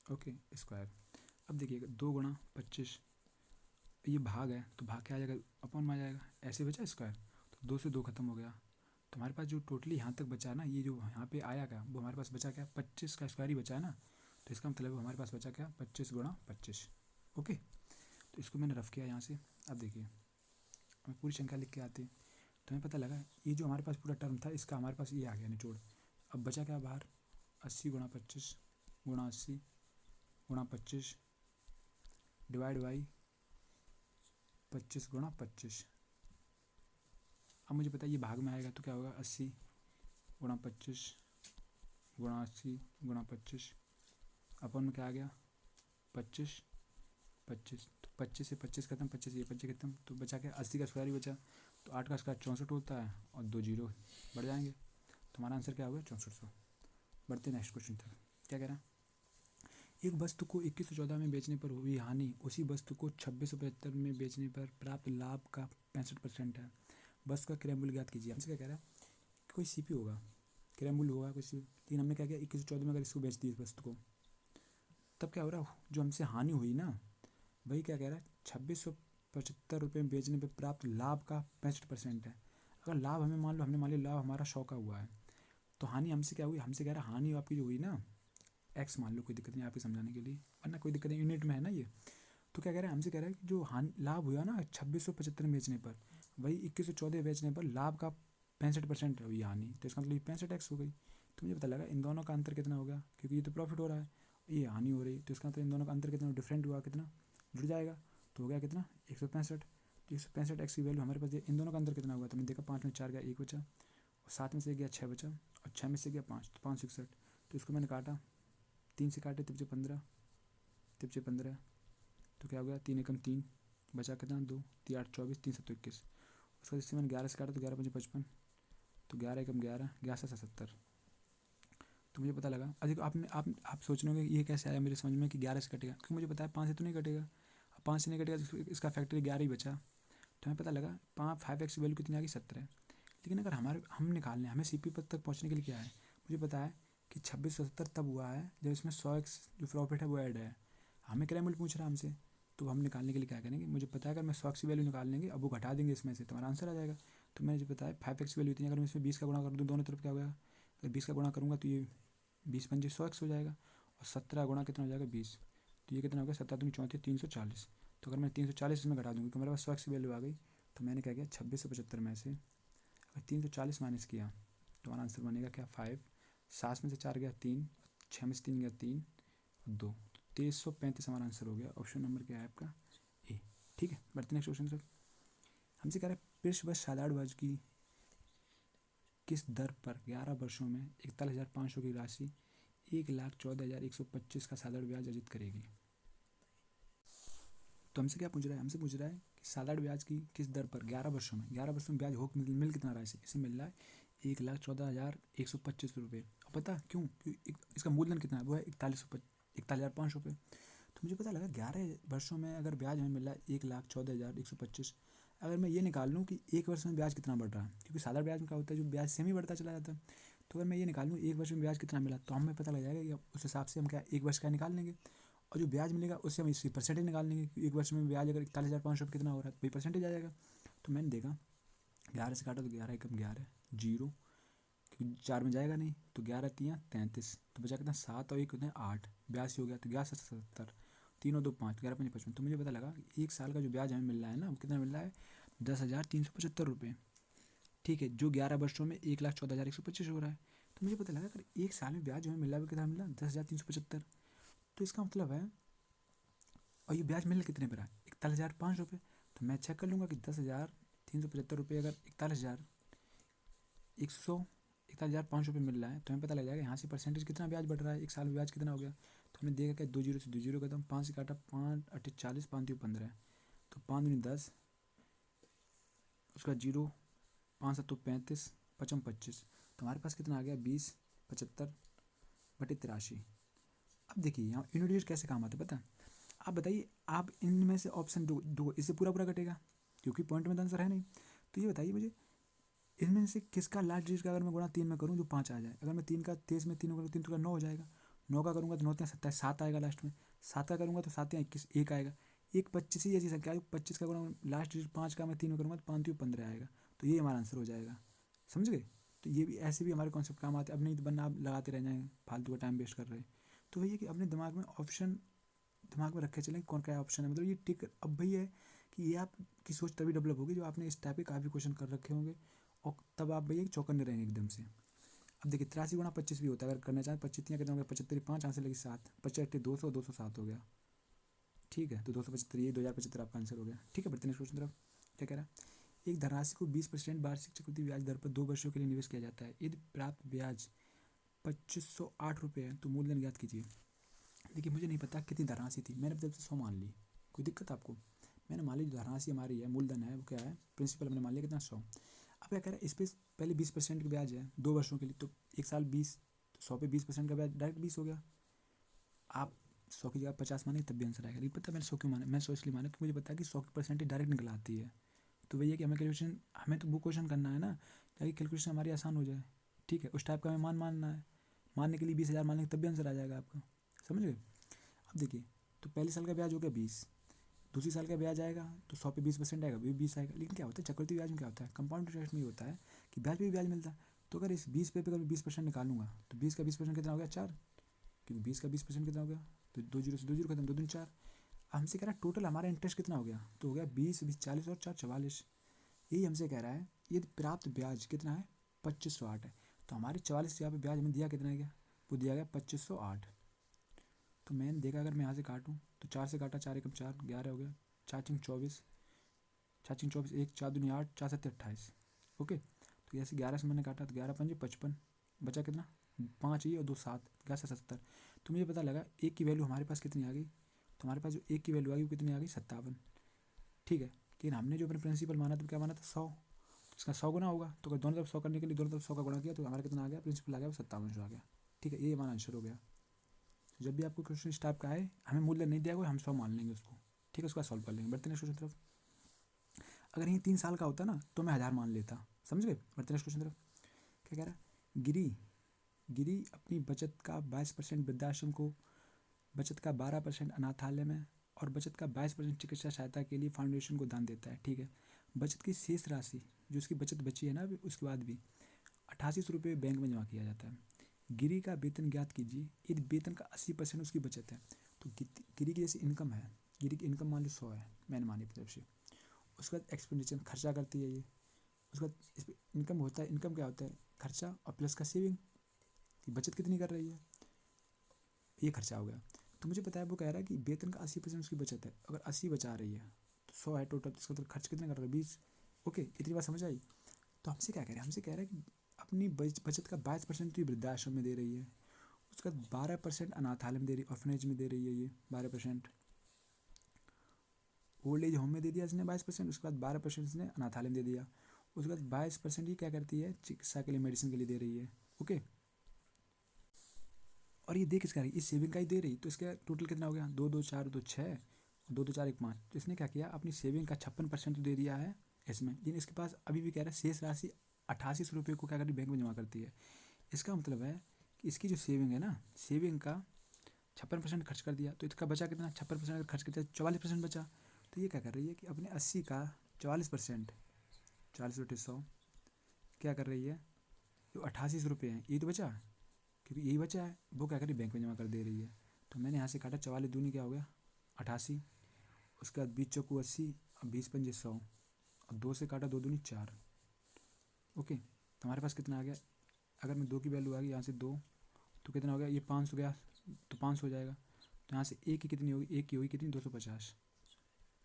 ओके स्क्वायर। अब देखिएगा 2 × 25, ये भाग है तो भाग क्या आ जाएगा अपॉन में आ जाएगा, ऐसे बचा स्क्वायर, तो 2 से 2 खत्म हो गया, तो हमारे पास जो टोटली यहाँ तक बचा ना, ये जो यहाँ पे आया क्या, वो हमारे पास बचा क्या 25 का स्क्वायर ही बचा है ना, तो इसका मतलब हमारे पास बचा क्या 25 × 25। ओके, तो इसको मैंने रफ किया यहाँ से। अब देखिए हमें पूरी संख्या लिख के आते, तो हमें पता लगा ये जो हमारे पास पूरा टर्म था इसका हमारे पास ये आ गया निचोड़। अब बचा क्या बाहर 80 × 25 × 80 × 25 डिवाइड बाई 25 × 25, अब मुझे पता है ये भाग में आएगा तो क्या होगा 80 गुणा 25 गुणा 80 गुणा 25 अपन में क्या आ गया 25 25, तो 25 से 25 खत्म, 25 ये 25 खत्म, तो बचा क्या 80 का स्क्वायर ही बचा, तो 8 का स्क्वायर 64 होता है और 2 जीरो बढ़ जाएंगे, तो हमारा आंसर क्या होगा 6400। बढ़ते नेक्स्ट क्वेश्चन तक। क्या कह रहा है, एक वस्तु को 2114 में बेचने पर हुई हानि उसी वस्तु को 2675 में बेचने पर प्राप्त लाभ का 65% है। वस्तु का क्रय मूल्य ज्ञात कीजिए। हमसे क्या कह रहा है, कोई सीपी होगा, क्रय मूल्य होगा कुछ, लेकिन हमने क्या किया 2114 में अगर इसको बेच दी इस वस्तु को, तब क्या हो रहा है, जो हमसे हानि हुई ना, वही क्या कह रहा है 2675 में बेचने पर प्राप्त लाभ का 65% है। अगर लाभ हमें मान लो, हमने मान लिया लाभ हमारा 100 का हुआ है, तो हानि हमसे क्या हुई, हमसे कह रहा है हानि आपकी जो हुई ना एक्स मान लो, कोई दिक्कत नहीं आपके समझाने के लिए, वरना कोई दिक्कत नहीं, यूनिट में है ना ये। तो क्या कह रहा है, हमसे कह रहा है कि जो हानि लाभ हुआ ना 2675 बेचने पर, वही 2114 बेचने पर लाभ का 65% हुई हानि, तो इसका मतलब 65x हो गई। तो मुझे पता लगा इन दोनों का अंतर कितना हो गया, क्योंकि ये तो प्रॉफिट हो रहा है, ये हानि हो रही, तो इसका मतलब इन दोनों का अंतर कितना डिफरेंट हुआ, कितना जुड़ जाएगा, तो हो गया कितना 165। तो 165x की वैल्यू हमारे पास इन दोनों का अंतर कितना हुआ, तो हमने देखा 5 में 4 गया 1 बचा, और 7 में से गया 6 बचा, और 6 में से गया 5, तो 561। तो इसको मैंने काटा, 3 से काटे तिरछे 15, तिरछे 15, तो क्या हो गया 3 एकम 3, बचा कितना 2, 3 8 24, 3 7 21। उसका जिससे मैंने 11 से काटा तो 11 5 55, तो 11 एकम 11, 11 से 70। तो मुझे पता लगा, अभी आपने आप सोच रहे होंगे ये कैसे आया मेरे समझ में कि 11 से कटेगा, क्योंकि मुझे पता है 5 से तो नहीं कटेगा, 5 से नहीं कटेगा तो इसका फैक्टर 11 ही बचा, तो हमें पता लगा 5x की वैल्यू कितनी आ गई 70 है। लेकिन अगर हम निकालने हमें CP पद तक पहुँचने के लिए क्या है, मुझे पता है कि 2670 तब हुआ है जब इसमें 100x जो प्रॉफिट है वो ऐड है, हमें क्रय मूल्य पूछ रहा है हमसे, तो हम निकालने के लिए क्या करेंगे, मुझे पता है अगर मैं 100x की वैल्यू निकाल लेंगे, अब वो घटा देंगे इसमें से, तो हमारा आंसर आ जाएगा। तो मुझे पता है 5x की वैल्यू इतनी, अगर मैं इसमें 20 का गुणा कर दूँ दोनों तरफ क्या होगा, अगर 20 का गुणा करूँगा तो ये 20 पंजे 100x हो जाएगा, और 17 गुणा कितना हो जाएगा 20, तो ये कितना हो गया 17 दूनी 34 340। तो अगर मैं 340 इसमें घटा दूँगी तो मेरे पास 100x की वैल्यू आ गई, तो मैंने क्या किया 2675 में से अगर 340 माइनस किया तो हमारा आंसर बनेगा क्या 5, 7 में से 4 गया 3, 6 में से 3 गया 3 और 2, 2335 हमारा आंसर हो गया। ऑप्शन नंबर क्या है आपका ए। ठीक है, बढ़ते नेक्स्ट क्वेश्चन सर। हमसे कह रहा है पृष्ठवश साधारण ब्याज की किस दर पर 11 वर्षों में 41,500 की राशि 1,14,125 का साधारण ब्याज अर्जित करेगी। तो हमसे क्या पूछ रहा है, हमसे पूछ रहा है कि साधारण ब्याज की किस दर पर 11 वर्षों में ब्याज हो मिल कितना रहा है, इसे मिल रहा है 1,14,125 रुपये। और पता क्यों, क्योंकि इसका मूलधन कितना है, वो है 41,500 रुपये। तो मुझे पता लगा 11 वर्षों में अगर ब्याज हमें मिल रहा है 1,14,125, अगर मैं ये निकाल लूँ कि एक वर्ष में ब्याज कितना बढ़ रहा है, क्योंकि साधारण ब्याज में क्या होता है जो ब्याज सेम ही बढ़ता चला जाता है, तो अगर मैं ये निकाल लूँ एक वर्ष में ब्याज कितना मिला, तो हमें पता लग जाएगा कि उस हिसाब से हम क्या एक वर्ष का निकाल लेंगे, और जो ब्याज मिलेगा उससे हम इसकी परसेंटेज निकाल लेंगे कि एक वर्ष में ब्याज अगर 41,500 कितना हो रहा है तो वही परसेंटेज आ जाएगा। तो मैंने देखा 11 से काटा तो 11 एकम 11 जीरो, क्योंकि 4 में जाएगा नहीं, तो 11 3 33, तो बचा कितना 7 और 1 कितना 8, 82 हो गया, तो 11 से 70, 3 और 2 5, 11 5 55। तो मुझे पता लगा एक साल का जो ब्याज हमें मिल रहा है ना वो कितना मिल रहा है 10,375 रुपये। ठीक है, जो 11 वर्षों में 1,14,125 हो रहा है। तो मुझे पता लगा अगर एक साल में ब्याज हमें मिल रहा है वो कितना मिल रहा है 10,375। तो इसका मतलब है, और ये ब्याज मिल कितने पर है 41,500 रुपये। तो मैं चेक कर लूँगा कि 10,375 रुपये अगर 41,500 रुपये मिल रहा है, तो हमें पता लग जाएगा यहाँ से परसेंटेज कितना ब्याज बढ़ रहा है, एक साल में ब्याज कितना हो गया। तो हमने देखा कि 2 जीरो से 2 जीरो खत्म, 5 से काटा 5 8 40, 5 2 15, तो 5 दूनी 10, उसका जीरो, 5 7 35, 55 25, तो हमारे पास कितना आ गया 20 75 बटे 83। अब देखिए यहाँ यूनिट कैसे काम आता है पता है, आप बताइए, आप इनमें से ऑप्शन दो इससे पूरा पूरा कटेगा क्योंकि पॉइंट में तो आंसर है नहीं। तो ये बताइए मुझे इनमें से किसका लास्ट डिजिट का अगर मैं गुणा 3 में करूँ जो 5 आ जाए, अगर मैं 3 का 23 में 3 करूँ 3 तो 9 हो जाएगा, 9 का करूँगा तो 9 3 27, 7 आएगा लास्ट में, 7 का करूँगा तो 7 21 1 आएगा, 1 25 ही ऐसी संख्या है 25 का गुणा लास्ट डिजिट 5 का मैं 3 में करूँगा तो 5 15 आएगा, तो ये हमारा आंसर हो जाएगा। समझ गए, तो ये भी ऐसे भी हमारे कॉन्सेप्ट काम आते हैं। अब नहीं तो बनना आप लगाते रह जाएंगे फालतू का टाइम वेस्ट कर रहे हैं। तो वही है कि अपने दिमाग में ऑप्शन दिमाग में रखे चलें कौन क्या ऑप्शन है, मतलब ये टिक अब वही है कि ये आपकी सोच तभी डेवलप होगी जो आपने इस टाइप के काफ़ी क्वेश्चन कर रखे होंगे, और तब आप भैया चौकन्ने रहेंगे एकदम से। अब देखिए 83 गुणा 25 भी होता है, अगर करना चाहें 25 कितना हो गया 75 5 आंसर लगी 7 75 200 207 हो गया। ठीक है, तो 275 ये 2075 आपका आंसर हो गया। ठीक है, बढ़ते नेक्स्ट क्वेश्चन तरफ। क्या कह रहा है, एक धनराशि को 20% वार्षिक चक्रवृद्धि ब्याज दर पर 2 वर्षों के लिए निवेश किया जाता है। यदि प्राप्त ब्याज 2508 रुपये है तो मूलधन ज्ञात कीजिए। देखिए मुझे नहीं पता कितनी धनराशि थी, मैंने तरफ से 100 मान ली, कोई दिक्कत आपको? मैंने मान ली जो धनराशि हमारी है, मूलधन है, वो क्या है, प्रिंसिपल हमने मान लिया कितना, 100। अब क्या कह रहा है, इस पर पहले 20% का ब्याज है 2 वर्षों के लिए, तो एक साल 20, तो 100 पे 20% का ब्याज डायरेक्ट 20 हो गया। आप 100 की जगह 50 माने तब भी आंसर आएगा। लेकिन पता है मैंने 100 क्यों माना, मैं 100 इसलिए माना कि मुझे पता है कि 100 की परसेंटेज डायरेक्ट निकल आती है। तो वही है कि हमें कैलकुलेशन, हमें तो वो क्वेश्चन करना है ना ताकि कैलकुलेशन हमारी आसान हो जाए। ठीक है, उस टाइप का हमें मानना है। मानने के लिए 20,000 मान लेंगे तब भी आंसर आ जाएगा आपका, समझ गए? अब देखिए, तो पहले साल का ब्याज हो गया 20, दूसरी साल का ब्याज आएगा तो 100 पे 20% आएगा, भी 20 आएगा। लेकिन क्या होता है चक्रवृद्धि ब्याज में क्या होता है, कंपाउंड इंटरेस्ट में ये होता है कि ब्याज पे भी ब्याज मिलता है। तो अगर इस 20 पे अगर 20% निकालूंगा तो 20 का 20% कितना हो गया, 4, क्योंकि 20 का 20% कितना हो गया, तो 2 जीरो से 2 जीरो खत्म, 2 दूनी 4। अब हमसे कह रहा है टोटल हमारा इंटरेस्ट कितना हो गया, तो हो गया 20, 20 40 और 4 44। यही हमसे कह रहा है यदि प्राप्त ब्याज कितना है, 2508 है। तो हमारे 44 यहाँ पे ब्याज हमें दिया कितना है, क्या वो दिया गया 2508। तो मैंने देखा अगर मैं यहाँ से काटूँ तो 4 से काटा, 4 एकम 4, 11 हो गया, 4 चिंग 24, 4 चिंग 24, 1 4 दूनी 8, 4 7 28। ओके, तो जैसे 11 से मैंने काटा तो 11 पंजे 55, बचा कितना, 5 ये और 2 7, 11 से 70। तो मुझे पता लगा एक की वैल्यू हमारे पास कितनी आ गई, तो हमारे पास जो एक की वैल्यू आ गई वो कितनी आ गई, 57। ठीक है, लेकिन हमने जो अपने प्रिंसिपल माना तो क्या माना था, 100, तो इसका 100 गुना होगा। तो अगर दोनों तरफ 100 करने के लिए दोनों तरफ 100 का गुणा किया तो हमारा कितना आ गया, प्रिंसिपल आ गया वो 57 आ गया। ठीक है, ये हमारा आंसर हो गया। जब भी आपको क्वेश्चन इस टाइप का आए, हमें मूल्य नहीं दिया हुआ, हम 100 मान लेंगे उसको। ठीक है, उसका सॉल्व कर लेंगे। बढ़ते नेक्स्ट क्वेश्चन तरफ। अगर यही 3 साल का होता ना तो मैं 1000 मान लेता, समझ गए? बढ़ते नेक्स्ट क्वेश्चन तरफ। क्या कह रहा है, गिरी गिरी अपनी बचत का 22% वृद्धाश्रम को, बचत का 12% अनाथालय में और बचत का 22% चिकित्सा सहायता के लिए फाउंडेशन को दान देता है। ठीक है, बचत की शेष राशि जो उसकी बचत बची है ना अभी उसके बाद भी 88 रुपये बैंक में जमा किया जाता है। गिरी का वेतन ज्ञात कीजिए यदि वेतन का 80% उसकी बचत है। तो गिरी की जैसे इनकम है, गिरी की इनकम मान लो 100 है, मैंने मानी अपनी तरफ से। उसके बाद एक्सपेंडिचर खर्चा करती है ये, उसके बाद इस पर इनकम होता है, इनकम क्या होता है, खर्चा और प्लस का सेविंग, कि बचत कितनी कर रही है, ये खर्चा हो गया। तो मुझे पता है वो कह रहा है कि वेतन का 80% उसकी बचत है, अगर 80 बचा रही है तो 100 है टोटल, इसका मतलब खर्च कितने कर रहा है, 20। ओके, इतनी बात समझ आई? तो हमसे क्या कह रहे हैं, हमसे कह रहा है कि अपनी बचत का 22% तो वृद्धाश्रम में दे रही है, उसका 12% अनाथालय में दे रही है, ऑर्फनेज में दे रही है ये 12%, ओल्ड एज होम में दे दिया इसने 22%, उसके बाद 12% इसने अनाथालय में दे दिया, उसके बाद 22% ये क्या करती है, चिकित्सा के लिए, मेडिसिन के लिए दे रही है। ओके, और ये देख इसका इस सेविंग का ही दे रही, तो इसका टोटल कितना हो गया, 2 2 4 2 6, 2 2 4 1 5। तो इसने क्या किया, अपनी सेविंग का 56% तो दे दिया है इसमें, लेकिन इसके पास अभी भी कह रहा है शेष राशि 88 रुपये को क्या करती है, बैंक में जमा करती है। इसका मतलब है कि इसकी जो सेविंग है ना, सेविंग का 56% खर्च कर दिया, तो इसका बचा कितना, 56% अगर खर्च करता है 44% बचा। तो ये क्या कर रही है कि अपने 80 का 44%, 40 बटे 100 क्या कर रही है, जो 88 रुपये हैं यही तो बचा, क्योंकि यही बचा है, वो क्या करी, बैंक में जमा कर दे रही है। तो मैंने यहाँ से काटा 44 दूनी क्या हो गया, 88, उसके बाद 20 चौकू 80 और 20 पंजे 100 और 2 से काटा 2 दूनी 4। ओके, तो हमारे पास कितना आ गया, अगर मैं 2 की वैल्यू आ गई यहाँ से 2, तो कितना हो गया, ये 500 गया तो 500 हो जाएगा। तो यहाँ से एक की कितनी होगी, एक की होगी कितनी, 250,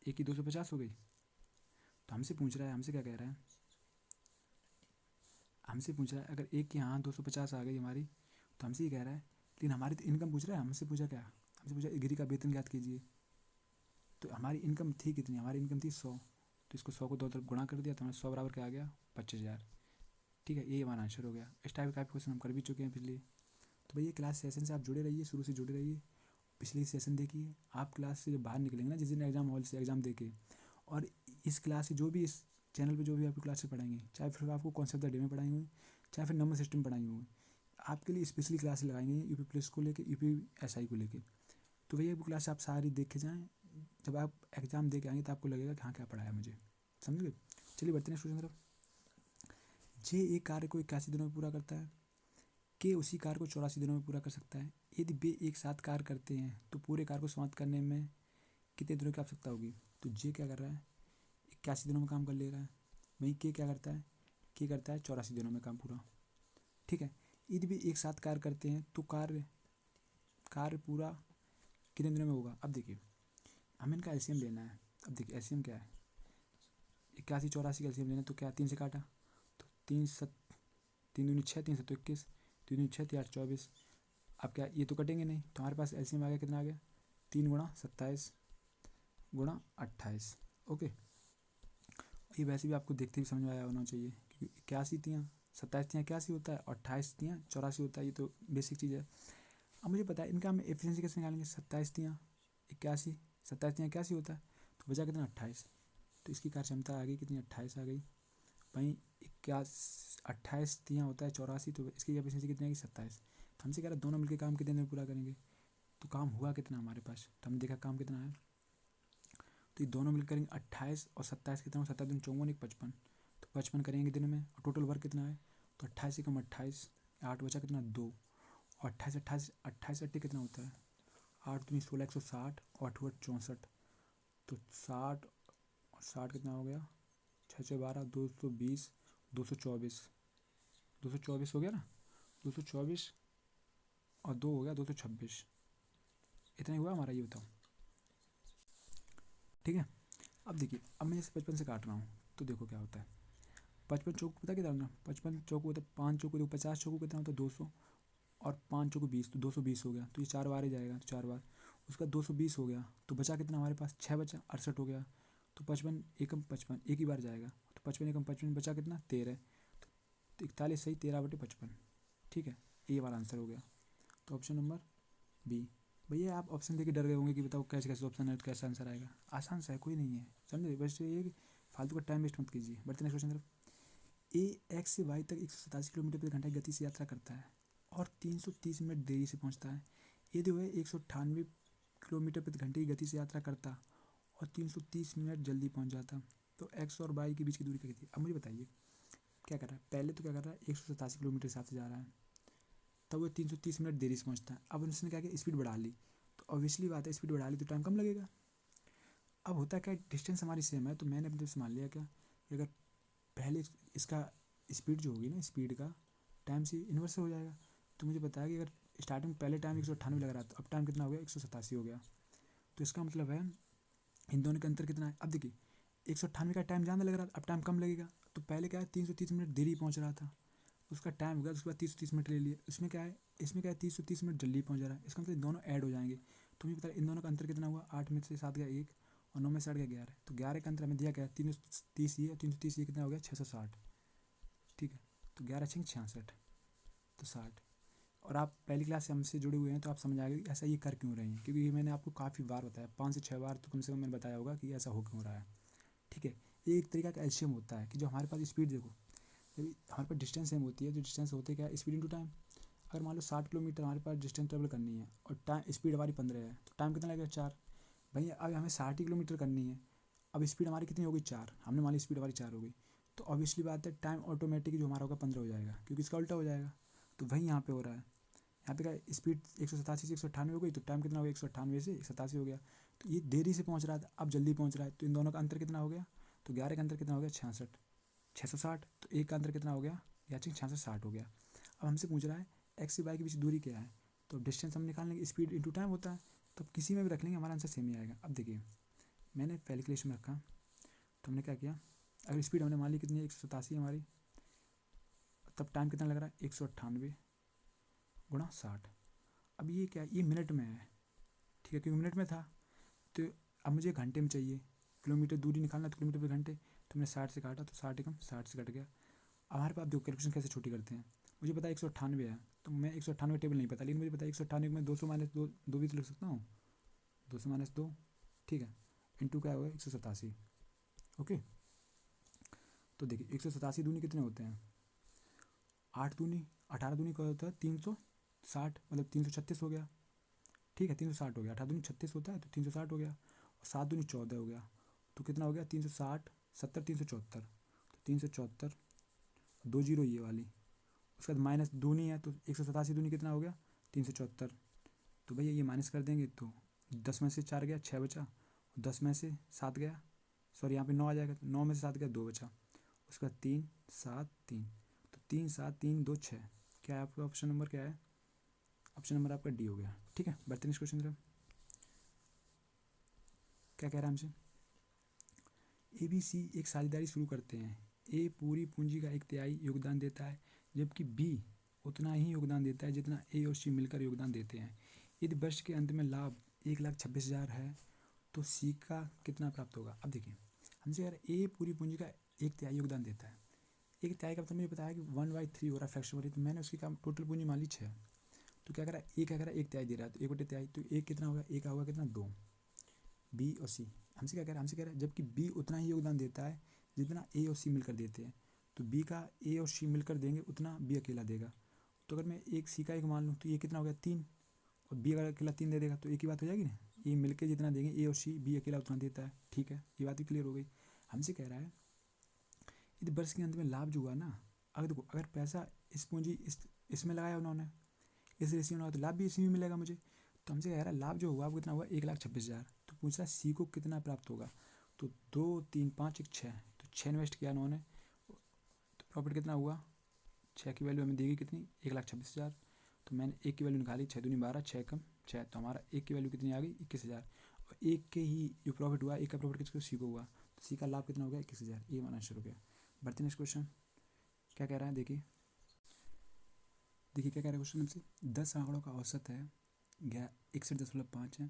एक की 250 हो गई। तो हमसे पूछ रहा है, हमसे क्या कह रहा है, हमसे पूछ रहा है अगर एक की यहाँ 250 आ गई हमारी, तो हमसे ये कह रहा है, लेकिन हमारी तो इनकम पूछ रहा है, हमसे पूछा क्या, हमसे पूछा गिरी का वेतन ज्ञात कीजिए। तो हमारी इनकम थी कितनी, हमारी इनकम थी 100, तो इसको 100 को दो तरफ गुणा कर दिया तो हमारे 100 बराबर क्या आ गया, 25,000। ठीक है, ये हमारा आंसर हो गया। इस टाइप का क्वेश्चन हम कर भी चुके हैं पिछले। तो भैया क्लास सेशन से आप जुड़े रहिए, शुरू से जुड़े रहिए, पिछली सेशन देखिए। आप क्लास से जब बाहर निकलेंगे ना, जिस दिन एग्जाम हॉल से एग्जाम देके, और इस क्लास से जो भी इस चैनल पे जो भी आपको क्लासेस पढ़ाएंगे, चाहे फिर आपको कॉन्सेप्ट द डे में पढ़ाएंगे होंगे, चाहे फिर नंबर सिस्टम पढ़ाएंगे होंगे, आपके लिए स्पेशली क्लास लगाएंगे यूपी प्लस को लेके, यूपी एसआई को लेके। तो भैया वो क्लास आप सारी देख के जाएँ, जब आप एग्जाम दे के आएंगे तो आपको लगेगा कि हाँ क्या पढ़ाया मुझे, समझ गए? चलिए बढ़ते हैं स्टूडेंट तरफ। जे एक कार्य को 81 दिनों में पूरा करता है, के उसी कार्य को 84 दिनों में पूरा कर सकता है। यदि वे एक साथ कार्य करते हैं तो पूरे कार्य को समाप्त करने में कितने दिनों की आवश्यकता होगी। तो जे क्या कर रहा है, 81 दिनों में काम कर ले रहा है। वहीं के क्या करता है, के करता है 84 दिनों में काम पूरा। ठीक है, यदि भी एक साथ कार्य करते हैं तो कार्य कार्य पूरा कितने दिनों में होगा। अब देखिए हमें इनका एलसीएम लेना है। अब देखिए एलसीएम क्या है, 81 84 का एलसीएम लेना, तो क्या 3 से काटा तो 3 दूनी 6, 3 7 21, 3 दूनी 6 3 8 24। अब क्या ये तो कटेंगे नहीं, तो हमारे पास एलसीएम आ गया, कितना आ गया 3 गुणा 27 गुणा 28। ओके, ये वैसे भी आपको देखते ही समझ में आया होना चाहिए, क्योंकि 81 तियाँ 27 तियाँ 81 होता है और 28 तियाँ 84 होता है, ये तो बेसिक चीज़ है। अब मुझे पता है इनका हम एफिशिएंसी कैसे निकालेंगे, 27 तियाँ 81, 27 तियाँ 81 होता है, तो बचा कितना 28, तो इसकी कार्यक्षमता आ गई कितनी 28 आ गई। वहीं 28 तियाँ होता है 84, तो इसकी एफिशिएंसी कितनी आएगी 27। तो हमसे कह रहा है दोनों मिलकर काम कितने देर में पूरा करेंगे, तो काम हुआ कितना हमारे पास, तो हमने देखा काम कितना है, तो ये दोनों मिलकर करेंगे 28 और 27 कितना हो, 27 दिन 54 एक 55, तो 55 करेंगे दिन में, और टोटल वर्क कितना है, तो 28 से कम 28, 8 बचा कितना 2, और 28 28 28 80 कितना होता है 8 दूनी 16 160 और 8 8 64, तो 60 और 60 कितना हो गया 6 6 12 220 224 224 हो गया ना, 224 और 2 हो गया 226, इतना ही हुआ हमारा, ये बताओ। ठीक है, अब देखिए, अब मैं इसे 55 से काट रहा हूँ, तो देखो क्या होता है, 55 चौक पता कितना होता है, 55 चौक होता है 5 चौक होता है 50 चौक कितना होता है 200, और 5 चौक 20, तो 220 हो गया, तो ये 4 बार ही जाएगा, तो 4 बार उसका 220 हो गया, तो बचा कितना हमारे पास 6 बचा 68 हो गया, तो 55 एकम 55 एक ही बार जाएगा, तो 55 एकम 55 बचा कितना 13, तो 41 सही 13/55। ठीक है, ये वाला आंसर हो गया, तो ऑप्शन नंबर बी। भैया आप ऑप्शन देके डर गए होंगे कि बताओ कैसे कैसे ऑप्शन है, तो कैसा आंसर आएगा, आसान सा है, कोई नहीं है, समझे, बस ये कि फालतू का टाइम वेस्ट मत कीजिए। बढ़ते नेक्स्ट क्वेश्चन तरफ। ए एक्स से वाई तक 187 किलोमीटर प्रति घंटा की गति से यात्रा करता है और 330 मिनट देरी से पहुंचता है। यदि वह 198 किलोमीटर प्रति घंटे की गति से यात्रा करता और 330 मिनट जल्दी पहुंच जाता, तो एक्स और वाई के बीच की दूरी क्या थी। अब मुझे बताइए क्या कर रहा है, पहले तो क्या कर रहा है 187 किलोमीटर हिसाब से जा रहा है, तब वो 330 मिनट देरी से पहुंचता है। अब उसने क्या किया, स्पीड बढ़ा ली, तो ऑब्वियसली बात है स्पीड बढ़ा ली तो टाइम कम लगेगा। अब होता क्या, डिस्टेंस हमारी सेम है, तो मैंने अपने से मान लिया क्या कि अगर पहले इसका स्पीड जो होगी ना, स्पीड का टाइम से इन्वर्स हो जाएगा। तो मुझे बताया कि अगर स्टार्टिंग पहले टाइम 198 लग रहा था, अब टाइम कितना हो गया 187 हो गया, तो इसका मतलब है इन दोनों के अंतर कितना है। अब देखिए 198 का टाइम ज़्यादा लग रहा था, अब टाइम कम लगेगा, तो पहले क्या है 330 मिनट देरी पहुंच रहा था, उसका टाइम हो गया, उसके बाद 330 मिनट ले लिए। इसमें क्या है, इसमें क्या है 330 मिनट जल्दी पहुंच रहा है, इसका मतलब दोनों ऐड हो जाएंगे। तो मुझे पता है इन दोनों का अंतर कितना हुआ, 8 में से 7 गया 1 और 9 में से 8 गया 11, तो 11 का अंतर हमें दिया गया 330 ये, 330 ये कितना हो गया 660। ठीक है, तो 11 6 66, तो 60। और आप पहली क्लास से हमसे जुड़े हुए हैं तो आप समझ आएंगे कि ऐसा ये कर क्यों रहे हैं, क्योंकि ये मैंने आपको काफ़ी बार बताया, 5 से 6 बार तो कम से कम मैंने बताया होगा कि ऐसा हो क्यों रहा है। ठीक है, ये एक तरीका का एल्शियम होता है कि जो हमारे पास स्पीड देखो, जब हमारे पास डिस्टेंस सेम होती है, जो डिस्टेंस होते क्या है स्पीड इंटू टाइम। अगर मान लो 60 किलोमीटर हमारे पास डिस्टेंस ट्रेवल करनी है और टाइम स्पीड हमारी 15 है, तो टाइम कितना लगेगा 4। भैया अब हमें 60 ही किलोमीटर करनी है, अब स्पीड हमारी कितनी होगी 4, हमने मान ली स्पीड हमारी 4 हो गई, तो ऑब्वियसली बात है टाइम ऑटोमेटिक जो हमारा होगा 15 हो जाएगा, क्योंकि इसका उल्टा हो जाएगा। तो वही यहाँ पे हो रहा है, यहाँ पे क्या स्पीड 187 से 198 हो गई, तो टाइम कितना हो गया 198 से 187 हो गया, तो ये देरी से पहुँच रहा था अब जल्दी पहुँच रहा है, तो इन दोनों का अंतर कितना हो गया, तो 11 का अंतर कितना हो गया 66 660, तो एक का अंतर कितना हो गया या 66 हो गया। अब हमसे पूछ रहा है एक्स से वाई के बीच दूरी क्या है, तो डिस्टेंस हम निकाल लेंगे, स्पीड इंटू टाइम होता है, तो किसी में भी रख लेंगे हमारा आंसर सेम ही आएगा। अब देखिए मैंने कैलकुलेशन में रखा, तो हमने क्या किया, अगर स्पीड हमने मान ली कितनी है 187 हमारी, तब टाइम कितना लग रहा है 198 गुणा 60। अब ये क्या, ये मिनट में है, ठीक है क्योंकि मिनट में था, तो अब मुझे घंटे में चाहिए, किलोमीटर दूरी निकालना तो किलोमीटर पर घंटे, तो मैंने 60 से काटा, तो 60 एकम 60 से कट गया। अब हमारे पास देखो कैलकुलेशन कैसे छोटी करते हैं, मुझे पता है 198 है, तो मैं 198 टेबल नहीं पता, लेकिन मुझे पता है 198 में 200 माइनस 2 2 भी तो लिख सकता हूँ, 200 माइनस 2, ठीक है, इंटू क्या होगा 187। ओके, तो देखिए 187 दूनी कितने होते हैं 8 दूनी 18 दूनी का होता है 360, मतलब 336 हो गया। ठीक है 360 हो गया, 18 दूनी 36 होता है तो 360 हो गया, और 7 दूनी 14 हो गया, तो कितना हो गया 360 70 374, तो 374 2 जीरो ये वाली, उसके बाद माइनस दूनी है, तो 187 दूनी कितना हो गया 374, तो भैया ये माइनस कर देंगे, तो 10 में से 4 गया 6 बचा, 10 में से 7 गया, सॉरी यहाँ पे 9 आ जाएगा, तो 9 में से 7 गया 2 बचा, उसके बाद 3 7 3, तो 3 7 3 2 6, क्या है आपका ऑप्शन नंबर क्या है, ऑप्शन नंबर आपका डी हो गया। ठीक है, बढ़ते हैं नेक्स्ट क्वेश्चन तरफ। क्या कह रहा है हमसे, ए बी सी एक साझेदारी शुरू करते हैं। ए पूरी पूंजी का 1/3 योगदान देता है, जबकि बी उतना ही योगदान देता है जितना ए और सी मिलकर योगदान देते हैं। यदि वर्ष के अंत में लाभ 1,26,000 है तो सी का कितना प्राप्त होगा। अब देखिए हमसे यार ए पूरी पूंजी का 1/3 योगदान देता है। 1/3 का मतलब मुझे पता है कि 1/3 हो रहा है फ्रैक्शन वाली, तो मैंने उसकी काम टोटल पूंजी मान ली 6। तो क्या करा, ए क्या करा 1/3 दे रहा है, तो 1/3, तो एक कितना होगा, ए का होगा कितना 2। बी और सी हमसे क्या कह रहा है, हमसे कह रहा है जबकि बी उतना ही योगदान देता है जितना ए और सी मिलकर देते हैं। तो बी का ए और सी मिलकर देंगे उतना बी अकेला देगा। तो अगर मैं एक सी का एक मान लूँ तो ये कितना हो गया 3, और बी अगर अकेला 3 दे देगा तो एक ही बात हो जाएगी ना, ये मिलकर जितना देंगे ए और सी, बी अकेला उतना देता है। ठीक है, ये बात भी क्लियर हो गई। हमसे कह रहा है यदि वर्ष के अंत में लाभ जो हुआ ना, अगर देखो अगर पैसा इस पूंजी इसमें लगाया उन्होंने, इस रेशियो में लगाया, तो लाभ भी इसी में मिलेगा मुझे। तो हमसे कह रहा है लाभ जो हुआ वो कितना हुआ 1,26,000। तो पूछ रहा है सी को कितना प्राप्त होगा। तो 2 3 5 1 6, तो 6 इन्वेस्ट किया उन्होंने, तो प्रॉफिट कितना हुआ, 6 की वैल्यू हमें देगी कितनी 1,26,000। तो मैंने एक की वैल्यू निकाली, 6 दूनी 12, 6 कम 6, तो हमारा एक की वैल्यू कितनी आ गई 21,000। और एक के ही जो प्रॉफिट हुआ, एक का प्रॉफिट किसको, सी को हुआ, तो सी का लाभ कितना हो गया 21,000। ये हमारा आंसर हो गया। बढ़ते नेक्स्ट क्वेश्चन क्या कह रहा है, देखिए देखिए क्या कह रहा है क्वेश्चन हमसे। 10 आंकड़ों का औसत है 61.5 है।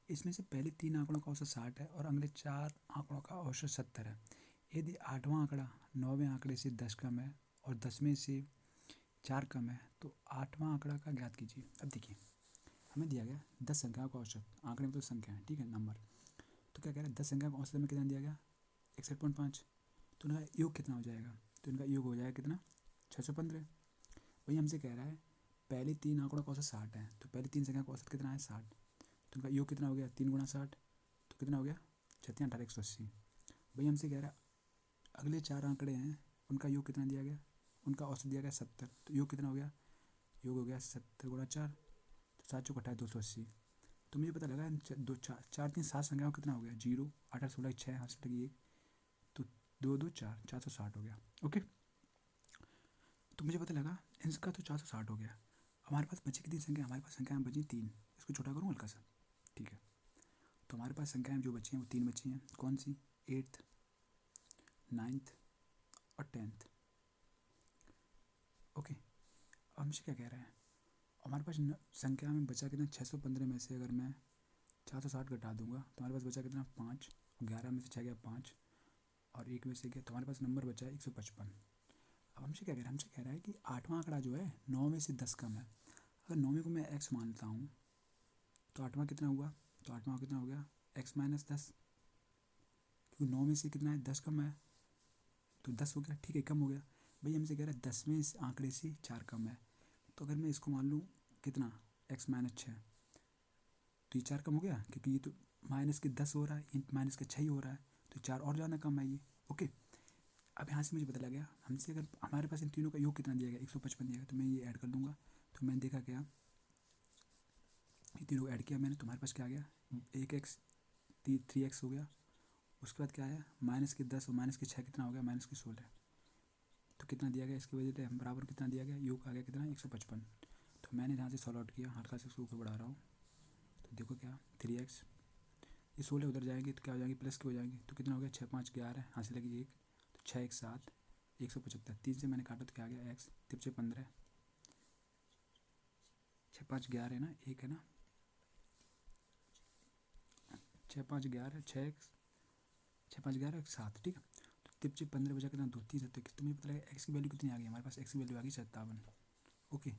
इसमें से पहले 3 आंकड़ों का औसत 60 है और अगले 4 आंकड़ों का औसत 70 है। यदि 8वां आंकड़ा 9वें आंकड़े से 10 कम है और 10वें से 4 कम है तो 8वां आंकड़ा का ज्ञात कीजिए। अब देखिए हमें दिया गया 10 संख्याओं का औसत, आंकड़े में तो संख्या है, ठीक है, नंबर। तो क्या कह रहा है 10 संख्याओं का औसत में कितना दिया गया 61.5। तो इनका योग कितना हो जाएगा, तो इनका योग हो जाएगा कितना 615। वही हमसे कह रहा है पहले 3 आंकड़ों का औसत 60 है, तो पहले 3 संख्या का औसत कितना है 60। तो इनका योग कितना हो गया 3 गुणा 60, तो कितना हो गया 36 18 180। वही हमसे कह रहा है अगले 4 आंकड़े हैं उनका योग कितना दिया गया, उनका औसत दिया गया 70। तो योग कितना हो गया, योग हो गया 70 गुणा 4, तो 7 चौक 28 280। तो मुझे पता लगा 4 3 7 संख्याओं कितना हो गया 0 8 8 16 6 हाथ से लगी 1, तो 2 2 4 460 हो गया। ओके, तो मुझे पता लगा इसका तो 460 हो गया। हमारे पास बची कितनी संख्या, हमारे पास संख्याएँ बची 3, इसको छोटा करूँ हल्का सा, ठीक है। तो हमारे पास संख्याएँ जो बची हैं वो 3 बची हैं, कौन सी 8th 9th और 10th। ओके, अब हमसे क्या कह रहा है, हमारे पास संख्या में बचा कितना 615 में से अगर मैं 460 घटा दूंगा तो हमारे पास बचा कितना 5, 11 में से 6 गया 5 और 1 में से गया, तो हमारे पास नंबर बचा है 155। अब हमसे क्या कह रहा है, हमसे कह रहा है कि 8वां आंकड़ा जो है 9 में से 10 कम है। अगर 9वें को मैं x मानता हूँ तो 8वां कितना हुआ, तो 8वां कितना हो गया x माइनस 10, क्योंकि 9 में से कितना है 10 कम है तो 10 हो गया, ठीक है कम हो गया। भाई हमसे कह रहा है 10वें आंकड़े से 4 कम है, तो अगर मैं इसको मान लूँ कितना x माइनस 6, तो ये 4 कम हो गया क्योंकि ये तो माइनस के 10 हो रहा है, ये माइनस के 6 ही हो रहा है, तो 4 और ज़्यादा कम है ये। ओके, अब यहाँ से मुझे पता लग गया हमसे अगर हमारे पास इन तीनों का योग कितना दिया गया 155 दिया गया, तो मैं ये ऐड कर दूंगा। तो मैंने देखा क्या, ये तीनों ऐड किया मैंने, तो हमारे पास क्या आ गया 1x 3x हो गया। उसके बाद क्या आया माइनस के 10 और माइनस के 6 कितना हो गया माइनस के 16, तो कितना दिया गया इसकी वजह से बराबर कितना दिया गया, योग आ गया कितना 155। तो मैंने यहाँ से सॉल्व आउट किया, हल्का से उसको ऊपर बढ़ा रहा हूँ, तो देखो क्या 3x, ये 16 उधर जाएंगे तो क्या हो जाएंगे प्लस के हो जाएंगे, तो कितना हो गया 6 5 11 यहाँ से लगी 1, तो 6 1 7 175। 3 से मैंने काटा तो क्या आ गया x, 3 से 15, 6 5 11 है ना, एक है ना 6 5 11 6 5 11 7, ठीक है। तो 3 से 15 बचा कितना 2 3 7, तो मुझे पता लगा एक्स की वैल्यू कितनी आ गई, हमारे पास एक्स की वैल्यू आ गई 57। ओके,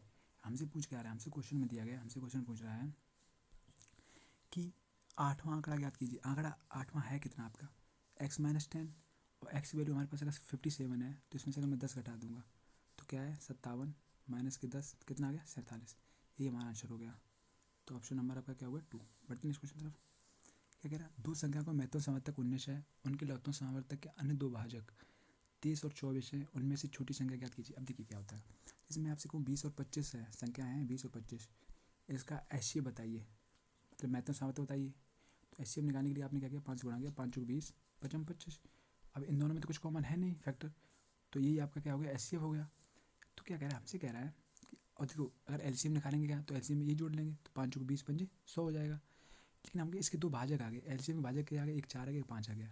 हमसे पूछ क्या रहा है, हमसे क्वेश्चन में दिया गया, हमसे क्वेश्चन पूछ रहा है कि 8वां आंकड़ा ज्ञात कीजिए। आंकड़ा 8वां है कितना आपका x माइनस 10, और x की वैल्यू हमारे पास अगर 57 है तो इसमें से अगर मैं 10 घटा दूंगा तो क्या है 57 माइनस के 10 कितना आ गया 47। ये हमारा आंसर हो गया। तो ऑप्शन नंबर आपका क्या हुआ 2। बढ़ते नेक्स्ट क्वेश्चन तरफ। क्या कह रहा है, दो संख्या का महत्व समावर्तक 19 है, उनके लघुत्तम समावर्तक के अन्य दो भाजक 23 और 24 है, उनमें से छोटी संख्या ज्ञात कीजिए। अब देखिए क्या होता है, जैसे मैं आपसे कहूँ 20 और 25 है, संख्या है 20 और 25, इसका एचसीएफ बताइए, मतलब महत्व समावर्तक बताइए। तो एचसीएफ निकालने के लिए आपने क्या किया 5 गुणा किया, 5 चौक 20 5 25। अब इन दोनों में तो कुछ कॉमन है नहीं फैक्टर, तो यही आपका क्या हो गया एचसीएफ हो गया। तो क्या कह रहा है, हमसे कह रहा है कि और देखो अगर एलसीएम निकालेंगे क्या, तो एलसीएम में ये जोड़ लेंगे तो 5 चौक 20 5 100 हो जाएगा। लेकिन हमके इसके दो भाजक आ गए, एलसीएम में भाजक क्या आ गया, एक 4 आ गया एक 5 आ गया।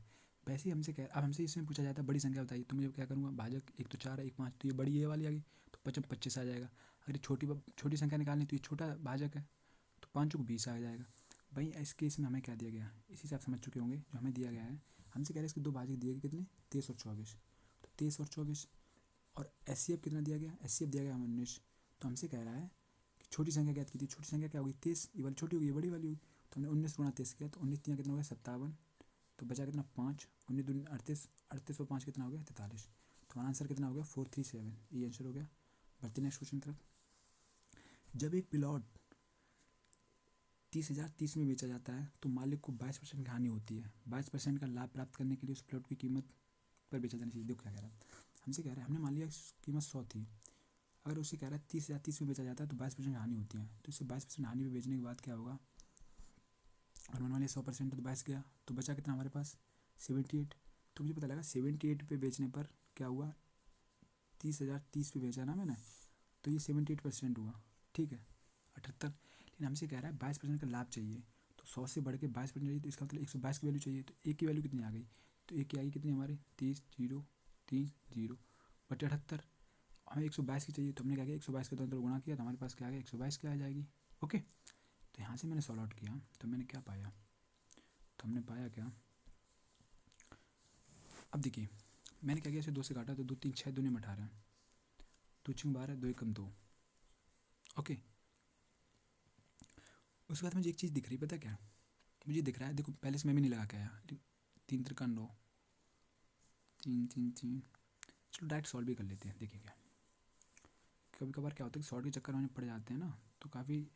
वैसे ही हमसे अब हमसे इसमें पूछा जाता है बड़ी संख्या बताइए, तो मुझे क्या करूँगा, भाजक एक तो 4 है, एक 5, तो ये बड़ी ये वाली आ गई, तो 25 आ जाएगा। अगर ये छोटी संख्या निकालनी तो ये छोटा भाजक है, तो 5 को 20 आ जाएगा। भाई इस केस में हमें क्या दिया गया, इसी से आप समझ चुके होंगे जो हमें दिया गया है। हमसे कह रहे हैं इसके दो भाजक दिए गए कितने, 23 और 24, तो 23 और 24। और एचसीएफ कितना दिया गया, एचसीएफ दिया गया हमें 19। तो हमसे कह रहा है कि छोटी संख्या ज्ञात की थी, छोटी संख्या क्या होगी 23, ये वाली छोटी होगी, ये बड़ी वाली होगी। तो हमने 19 गुणा 23 किया, तो 19 कितना हो गया 57, तो बचा कितना 5, 19 दूनी 38, 38 और 5 कितना हो गया 43। तो हमारा आंसर कितना हो गया 437, ये आंसर हो गया। बढ़ते नेक्स्ट क्वेश्चन तरफ। जब एक प्लॉट 30,030 में बेचा जाता है तो मालिक को 22% की हानि होती है। 22% का लाभ प्राप्त करने के लिए उस प्लॉट की कीमत पर बेचा जाना चाहिए। देखो क्या कह रहा है, हमसे कह रहा है हमने मान लिया कीमत 100 थी, अगर उससे कह रहा है 30,030 में बेचा जाता है तो 22% हानि होती है, तो इससे 22% हानि में बेचने के बाद क्या होगा, और मैंने लिया 100% तो 22 गया, तो बचा कितना हमारे पास 78। तो मुझे पता लगा 78 पे बेचने पर क्या हुआ, 30,030 पे बेचा ना मैंने, तो ये 78% हुआ, ठीक है 78। लेकिन हमसे कह रहा है 22% का लाभ चाहिए, तो 100 से बढ़ के 22% चाहिए, तो इसका मतलब 122 की वैल्यू चाहिए। तो एक की वैल्यू कितनी आ गई, तो एक की आई कितनी हमारी 30,030 बटे 78। हमें 122 की चाहिए, तो हमने क्या किया 122 के दोनों गुणा किया, तो हमारे पास क्या आ गया 122 क्या आ जाएगी। ओके, तो यहाँ से मैंने सॉल्व आउट किया, तो मैंने क्या पाया, तो हमने पाया क्या, अब देखिए मैंने क्या किया, इसे 2 से काटा, तो 2 3 6 दूनी में 18, 2 6 12, 2 1 2। ओके, उसके बाद मुझे एक चीज़ दिख रही, पता क्या मुझे दिख रहा है, देखो पहले से मैं भी नहीं लगा के आया, 3 3 9, 3 3 3। चलो डायरेक्ट सॉल्व भी कर लेते हैं। देखिए क्या कभी कभार क्या होता है कि शॉर्ट के चक्कर में पड़ जाते हैं ना, तो काफ़ी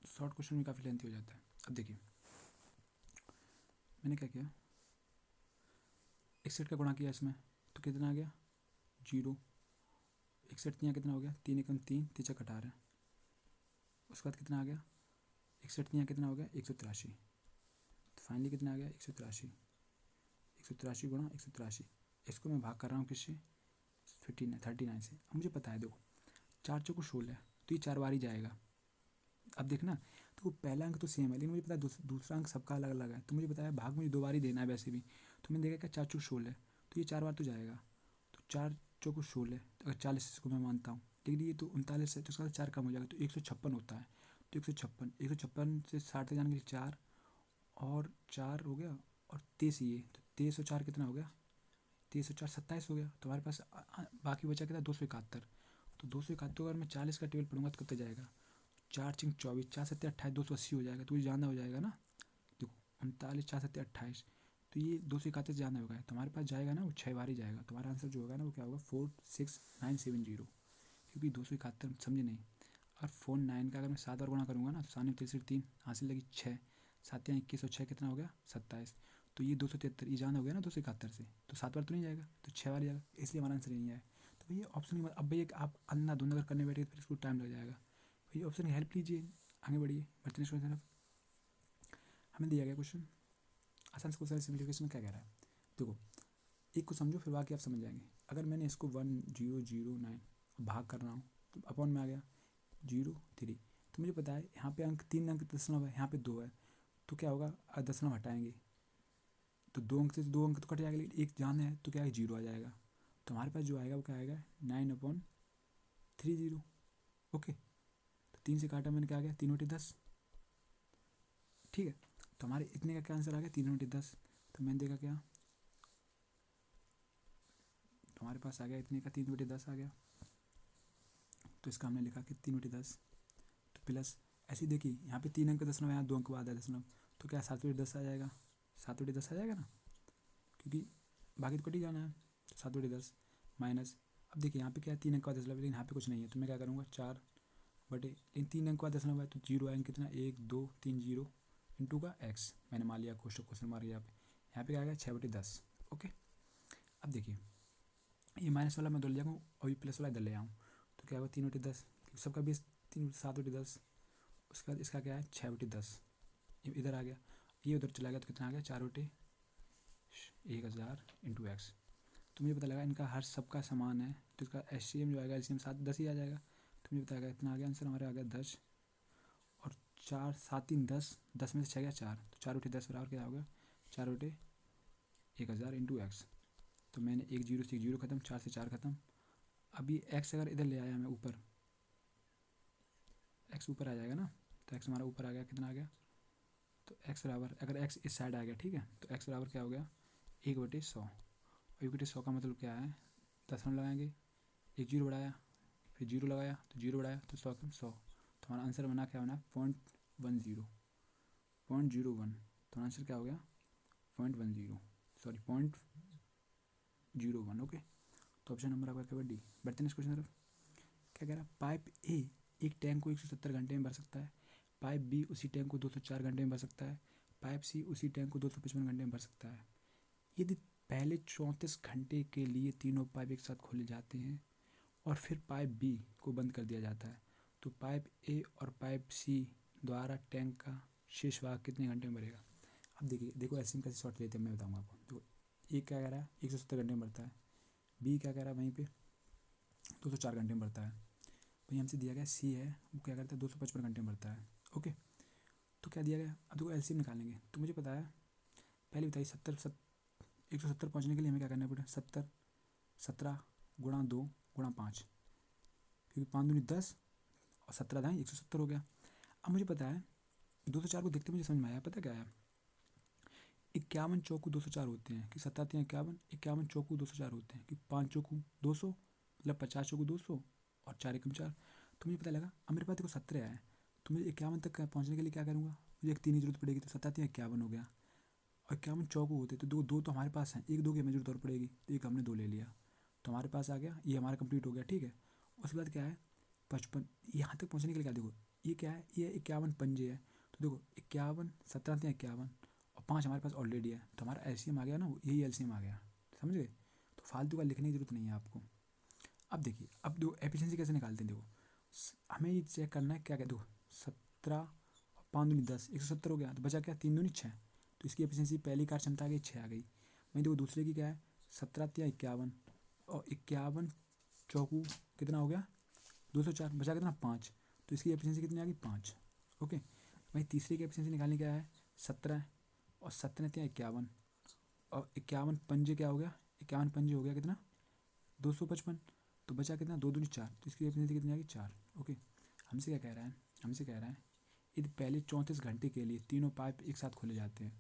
शॉर्ट क्वेश्चन में काफ़ी लेंथी हो जाता है। अब देखिए मैंने क्या किया, 61 का गुणा किया इसमें, तो कितना आ गया 0। 61 यहाँ कितना हो गया 3 एकम 3, 3 18। उसके बाद कितना आ गया 61 यहाँ कितना हो गया 183। तो फाइनली कितना आ गया 183, 183 गुणा 183। इसको मैं भाग कर रहा हूँ किससे 39 से। अब मुझे पता है देखो 4 चौको 16, तो ये 4 बार ही जाएगा। अब देखना तो पहला अंक तो सेम है, लेकिन मुझे पता है दूसरा अंक सबका अलग अलग है, तो मुझे पता है भाग मुझे 2 बार ही देना है वैसे भी। तो मैंने देखा क्या 4 चौक 16, तो ये 4 बार तो जाएगा, तो 4 चौको 16, अगर 40 को मैं मानता हूँ, लेकिन ये तो 39 है, तो उसका 4 कम हो जाएगा, तो 156 होता है। तो 156 से 60 तक जाने के लिए 4 और 4 हो गया, और 23 ये, तो 23 और 4 कितना हो गया 23 और 4 27 हो गया। तो हमारे पास बाकी बचा कितना 271। तो 271 अगर मैं 40 का टेबल पढ़ूंगा तो कब तक जाएगा, 4 5 24, 4 7 28, 280 हो जाएगा, तो ये ज़्यादा हो जाएगा ना। देखो 39 4 7 28, तो ये 271 से ज़्यादा होगा, तो हमारे पास जाएगा ना वो 6 बार ही जाएगा। तो हमारा आंसर जो होगा ना वो क्या होगा 46970, क्योंकि 271 समझे नहीं। और 49 का अगर मैं 7 बार गुणा करूँगा ना, तो 7 3 3 हासिल लगी 6, 7 21 और 6 कितना हो गया 27। तो ये 273 ये ज़्यादा हो गया ना 271 से, तो 7 बार तो नहीं जाएगा, तो 6 बार जाएगा, इसलिए हमारा आंसर नहीं आया। तो भैया ऑप्शन अब भैया आप अंधा धुंध अगर करने बैठे तो फिर इसको टाइम लग जाएगा। भैया ऑप्शन की हेल्प लीजिए, आगे बढ़िए, बढ़ते नेक्स्ट क्वेश्चन तरफ। हमें दिया गया क्वेश्चन आसान से क्वेश्चन सिम्प्लीफिकेशन में क्या कह रहा है, देखो एक को समझो फिर बाकी आप समझ जाएंगे। अगर मैंने इसको 1009 भाग कर रहा हूँ, तो अपॉन में आ गया 03। तो मुझे पता है यहाँ पे अंक 3 अंक दशमलव है, यहाँ पे 2 है, तो क्या होगा दशमलव हटाएंगे तो 2 अंक से 2 अंक तो कट जाएगा, लेकिन एक जान है तो क्या है 0 आ जाएगा। तो हमारे पास जो आएगा वो क्या आएगा 9/30। ओके, तो 3 से काटा मैंने क्या आ गया 3/10, ठीक है। तो हमारे इतने का क्या आंसर आ गया 3/10। तो मैंने देखा क्या, तो हमारे पास आ गया इतने का 3/10 आ गया। तो इसका हमने लिखा कि 3/10, तो प्लस ऐसे ही देखिए यहाँ पे 3 अंक दशमलव, यहाँ 2 अंक बाद है दशमलव, तो क्या 7/10 आ जाएगा, 7/10 आ जाएगा ना, क्योंकि बाकी तो कट ही जाना है। तो 7/10 माइनस, अब देखिए यहाँ पे क्या है 3 अंक का दशमलव, लेकिन यहाँ पे कुछ नहीं है, तो मैं क्या करूँगा 4 बटे, लेकिन 3 अंक का दशमलव है तो 0 आएंगे कितना 1 2 3 0 इंटू का x, मैंने मान लिया क्वेश्चन मार यहाँ पे क्या आएगा 6/10। ओके, अब देखिए ये माइनस वाला मैं इधर ले जाऊँ और ये प्लस वाला इधर ले आऊँ, तो क्या होगा 3/10, सबका बेस 7/10। उसके बाद इसका क्या है 6/10, ये इधर आ गया, ये उधर चला गया, तो कितना आ गया 4/1000 इंटू एक्स। तो मुझे पता लगा इनका हर सबका समान है, तो इसका HCM जो आएगा LCM 7 10 ही आ जाएगा। तो मुझे पता इतना आ गया आंसर हमारे आ गया 10, और 4 7 3 10, 10 में से 6 गया 4, तो 4/10 बराबर क्या हो गया 4/1000 इंटू एक्स। तो मैंने 1 0 से 1 0 ख़त्म, 4 से 4 ख़त्म। अब ये एक्स अगर इधर ले आया मैं ऊपर, एक्स ऊपर आ जाएगा ना, तो एक्स हमारा ऊपर आ गया, कितना आ गया, तो एक्स बराबर, अगर एक्स इस साइड आ गया, ठीक है, तो एक्स बराबर क्या हो गया, 1/100। 1/100 का मतलब क्या है, 10 रन लगाएंगे, 1 0 बढ़ाया, फिर 0 लगाया तो 0 बढ़ाया तो 100 100। तो हमारा आंसर बना क्या बना, 0.10, 0.01। तो आंसर क्या हो गया, 0.10, सॉरी 0.01। ओके, तो ऑप्शन नंबर आपका क्या, डी। बढ़ते हैं नेक्स्ट क्वेश्चन तरफ। क्या कह रहा है, पाइप ए एक टैंक को 170 घंटे में भर सकता है, पाइप बी उसी टैंक को 204 घंटे में भर सकता है, पाइप सी उसी टैंक को 255 घंटे में भर सकता है। यदि पहले 34 घंटे के लिए तीनों पाइप एक साथ खोले जाते हैं और फिर पाइप बी को बंद कर दिया जाता है, तो पाइप ए और पाइप सी द्वारा टैंक का शेष भाग कितने घंटे में भरेगा। अब देखिए, देखो ऐसे कैसे शॉर्ट लेते हैं मैं बताऊँगा आपको। देखो, ए क्या कह रहा है, 170 घंटे में भरता है, बी क्या कह रहा है वहीं पे 204 घंटे में भरता है, वहीं हमसे दिया गया सी है वो क्या करता है 255 घंटे में भरता है। ओके, तो क्या दिया गया, अब देखो एलसीएम निकालेंगे। तो मुझे पता है, पहले बताइए 170 पहुँचने के लिए हमें क्या करना पड़ेगा, 17 गुणा 2 गुणा 5, क्योंकि 5 दूनी 10 और 17 दाएँ 170 हो गया। अब मुझे पता है 204 को देखते मुझे समझ में आया, पता क्या है, 51 चौकू 204 होते हैं, कि 7 51, 51 चौकू 204 होते हैं, कि 5 चौकू 200, मतलब 50 चौकू 200 और 4 एकम 4। तो मुझे पता लगा, अब मेरे पास देखो 17 है, तो मुझे 51 तक पहुँचने के लिए क्या करूँगा, मुझे एक 3 की जरूरत पड़ेगी, तो 7 51 हो गया। और 51 चौकू होते तो दो दो तो हमारे पास हैं, एक 2 की हमें जरूरत और पड़ेगी, तो एक हमने 2 ले लिया, तो हमारे पास आ गया, ये हमारा कंप्लीट हो गया, ठीक है। उसके बाद क्या है 55, यहाँ तक पहुँचने के लिए क्या, देखो ये क्या है, ये 51 पंजे है, तो देखो 51 17 51 और 5 हमारे पास ऑलरेडी है, तो हमारा एलसीएम आ गया ना, यही एलसीएम आ गया, समझ गए। तो फालतू का लिखने की जरूरत नहीं है आपको। अब देखिए, अब दो एफिशिएंसी कैसे निकालते हैं, देखो हमें ये चेक करना है, क्या क्या, देखो 17 और 5 दूनी 10, 170 हो गया, तो बचा क्या, 3 दूनी 6, तो इसकी एफिशिएंसी पहली कार्य क्षमता आ गई 6 आ गई। वहीं देखो दूसरे की क्या है, 17 51 और 51 चौकू कितना हो गया 204, बचा कितना 5, तो इसकी एफिशिएंसी कितनी आ गई 5। ओके, वहीं तीसरे की एफिशिएंसी निकालनी क्या है, 17 और 17 51 और 51 पंजे क्या हो गया, 51 पंजे हो गया कितना 255, तो बचा कितना 2 दूनी 4, तो इसकी एफिशिएंसी कितनी आ गई 4। ओके, हमसे क्या कह रहा है, हमसे कह रहा है यदि पहले 34 घंटे के लिए तीनों पाइप एक साथ खोले जाते हैं,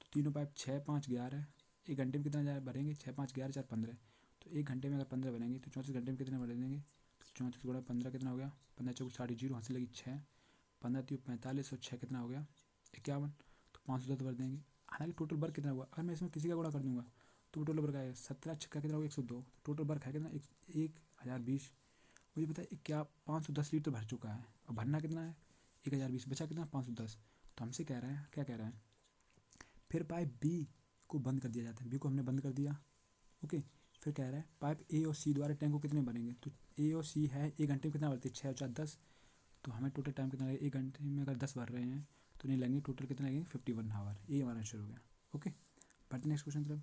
तो तीनों पाइप 6 5 11, एक घंटे में कितना भरेंगे, 6 5 11 4 15, तो एक घंटे में अगर 15 भरेंगे तो 34 घंटे में कितने भर देंगे, तो 34 गुणा 15 कितना हो गया, 15 चौक 60, जीरो हाथ से लगी 6, 15 3 45 और 6 कितना हो गया 51, तो 510 भर देंगे। हालांकि टोटल वर्क कितना हुआ, अगर मैं इसमें किसी का गुणा कर दूंगा तो टोटल वर्क आएगा 17 छक्का कितना होगा 102, टोटल वर्क है कितना 1020। मुझे पता है क्या 510 लीटर भर चुका है, और भरना कितना है 1020, बचा कितना 510। तो हमसे कह रहा है, क्या कह रहा है, फिर पाइप बी को बंद कर दिया जाता है, बी को हमने बंद कर दिया। ओके, फिर कह रहा है पाइप ए और सी द्वारा टैंक को कितने भरेंगे, तो ए और सी है, एक घंटे में कितना भरते हैं 6 और 4 10, तो हमें टोटल टाइम कितना लगेगा, एक घंटे में अगर 10 भर रहे हैं तो नहीं लगेंगे, टोटल कितना लगेंगे 51 आवर, ये हमारा आंसर हो गया। ओके, बढ़ते नेक्स्ट क्वेश्चन तरफ।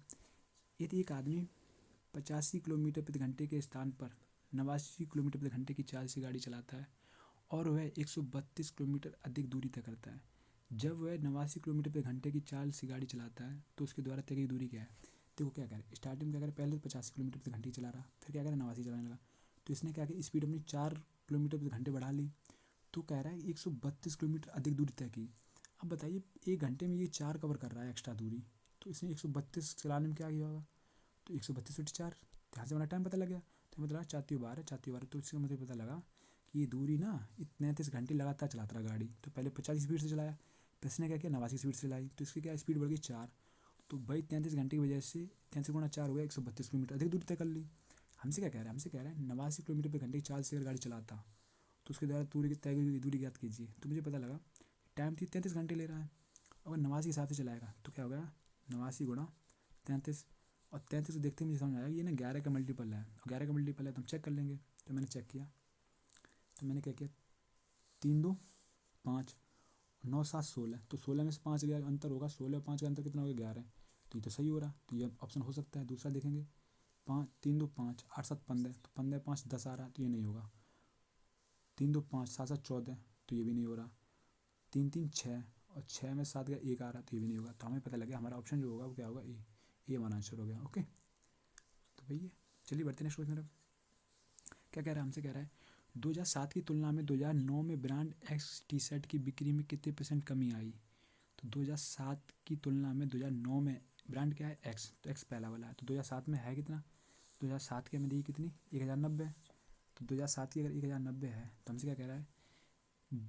यदि एक आदमी 85 किलोमीटर प्रति घंटे के स्थान पर 89 किलोमीटर प्रति घंटे की चाल से गाड़ी चलाता है और वह 132 किलोमीटर अधिक दूरी तय करता है, जब वह 89 किलोमीटर प्रति घंटे की चाल से गाड़ी चलाता है तो उसके द्वारा तय की दूरी क्या है। देखो क्या करें, स्टार्टिंग में क्या करें, पहले तो 85 किलोमीटर प्रति घंटे चला रहा, फिर क्या करें 89 चलाने लगा, तो इसने क्या किया स्पीड अपनी 4 किलोमीटर प्रति घंटे बढ़ा ली, तो कह रहा है 132 किलोमीटर अधिक दूरी तय की। अब बताइए एक घंटे में ये 4 कवर कर रहा है एक्स्ट्रा दूरी, तो इसने 132 चलाने में क्या किया होगा, तो 132 बटे 4, ध्यान से हमारा टाइम पता लग गया, तो मतलब 4 तो इससे मुझे पता लगा कि ये दूरी ना 33 घंटे लगातार चलाता रहा गाड़ी, तो पहले 50 स्पीड से चलाया, फिर इसने क्या किया 89 स्पीड से चलाई, तो इसकी क्या स्पीड बढ़ गई 4, तो भाई 33 घंटे की वजह से 33 गुणा 4 हो गया 132 किलोमीटर अधिक दूरी तय कर ली। हमसे क्या कह रहा है, हमसे कह रहा है 89 किलोमीटर प्रति घंटे की चाल से अगर गाड़ी चलाता तो उसके द्वारा दूरी तय की दूरी ज्ञात कीजिए। तो मुझे पता लगा टाइम तो 33 घंटे ले रहा है, अगर 89 के हिसाब से चलाएगा तो क्या होगा 89 गुणा 33, और 33 को देखते मुझे समझ आया ये ना 11 का मल्टीपल है, और 11 का मल्टीपल है तो हम चेक कर लेंगे। तो मैंने चेक किया, तो मैंने क्या किया 3 2 5 9 7 16, तो 16 में से 5 गया अंतर होगा, 16 और 5 का अंतर कितना हो गया 11, तो ये तो सही हो रहा, तो ये ऑप्शन हो सकता है। दूसरा देखेंगे 5 3 2 5 8 7 15, तो 15 5 10 आ रहा, तो ये नहीं होगा। 3 2 5 7 7 14, तो ये भी नहीं हो रहा। 3 3 6 और 6 में 7 का एक आ रहा तो ये भी नहीं होगा। तो हमें पता लगे हमारा ऑप्शन जो होगा वो क्या होगा, ए हमारा आंसर हो गया। ओके, तो भैया चलिए बढ़ते हैं नेक्स्ट क्वेश्चन। क्या कह रहा है, हमसे कह रहा है 2007 की तुलना में 2009 में ब्रांड एक्स टी शर्ट की बिक्री में कितने % कमी आई। तो 2007 की तुलना में 2009 में ब्रांड क्या है, एक्स, तो एक्स पहला वाला है। तो 2007 में है कितना, 2007 की हमें दी कितनी 1090। तो 2007 की अगर 1090 है तो हमसे क्या कह रहा है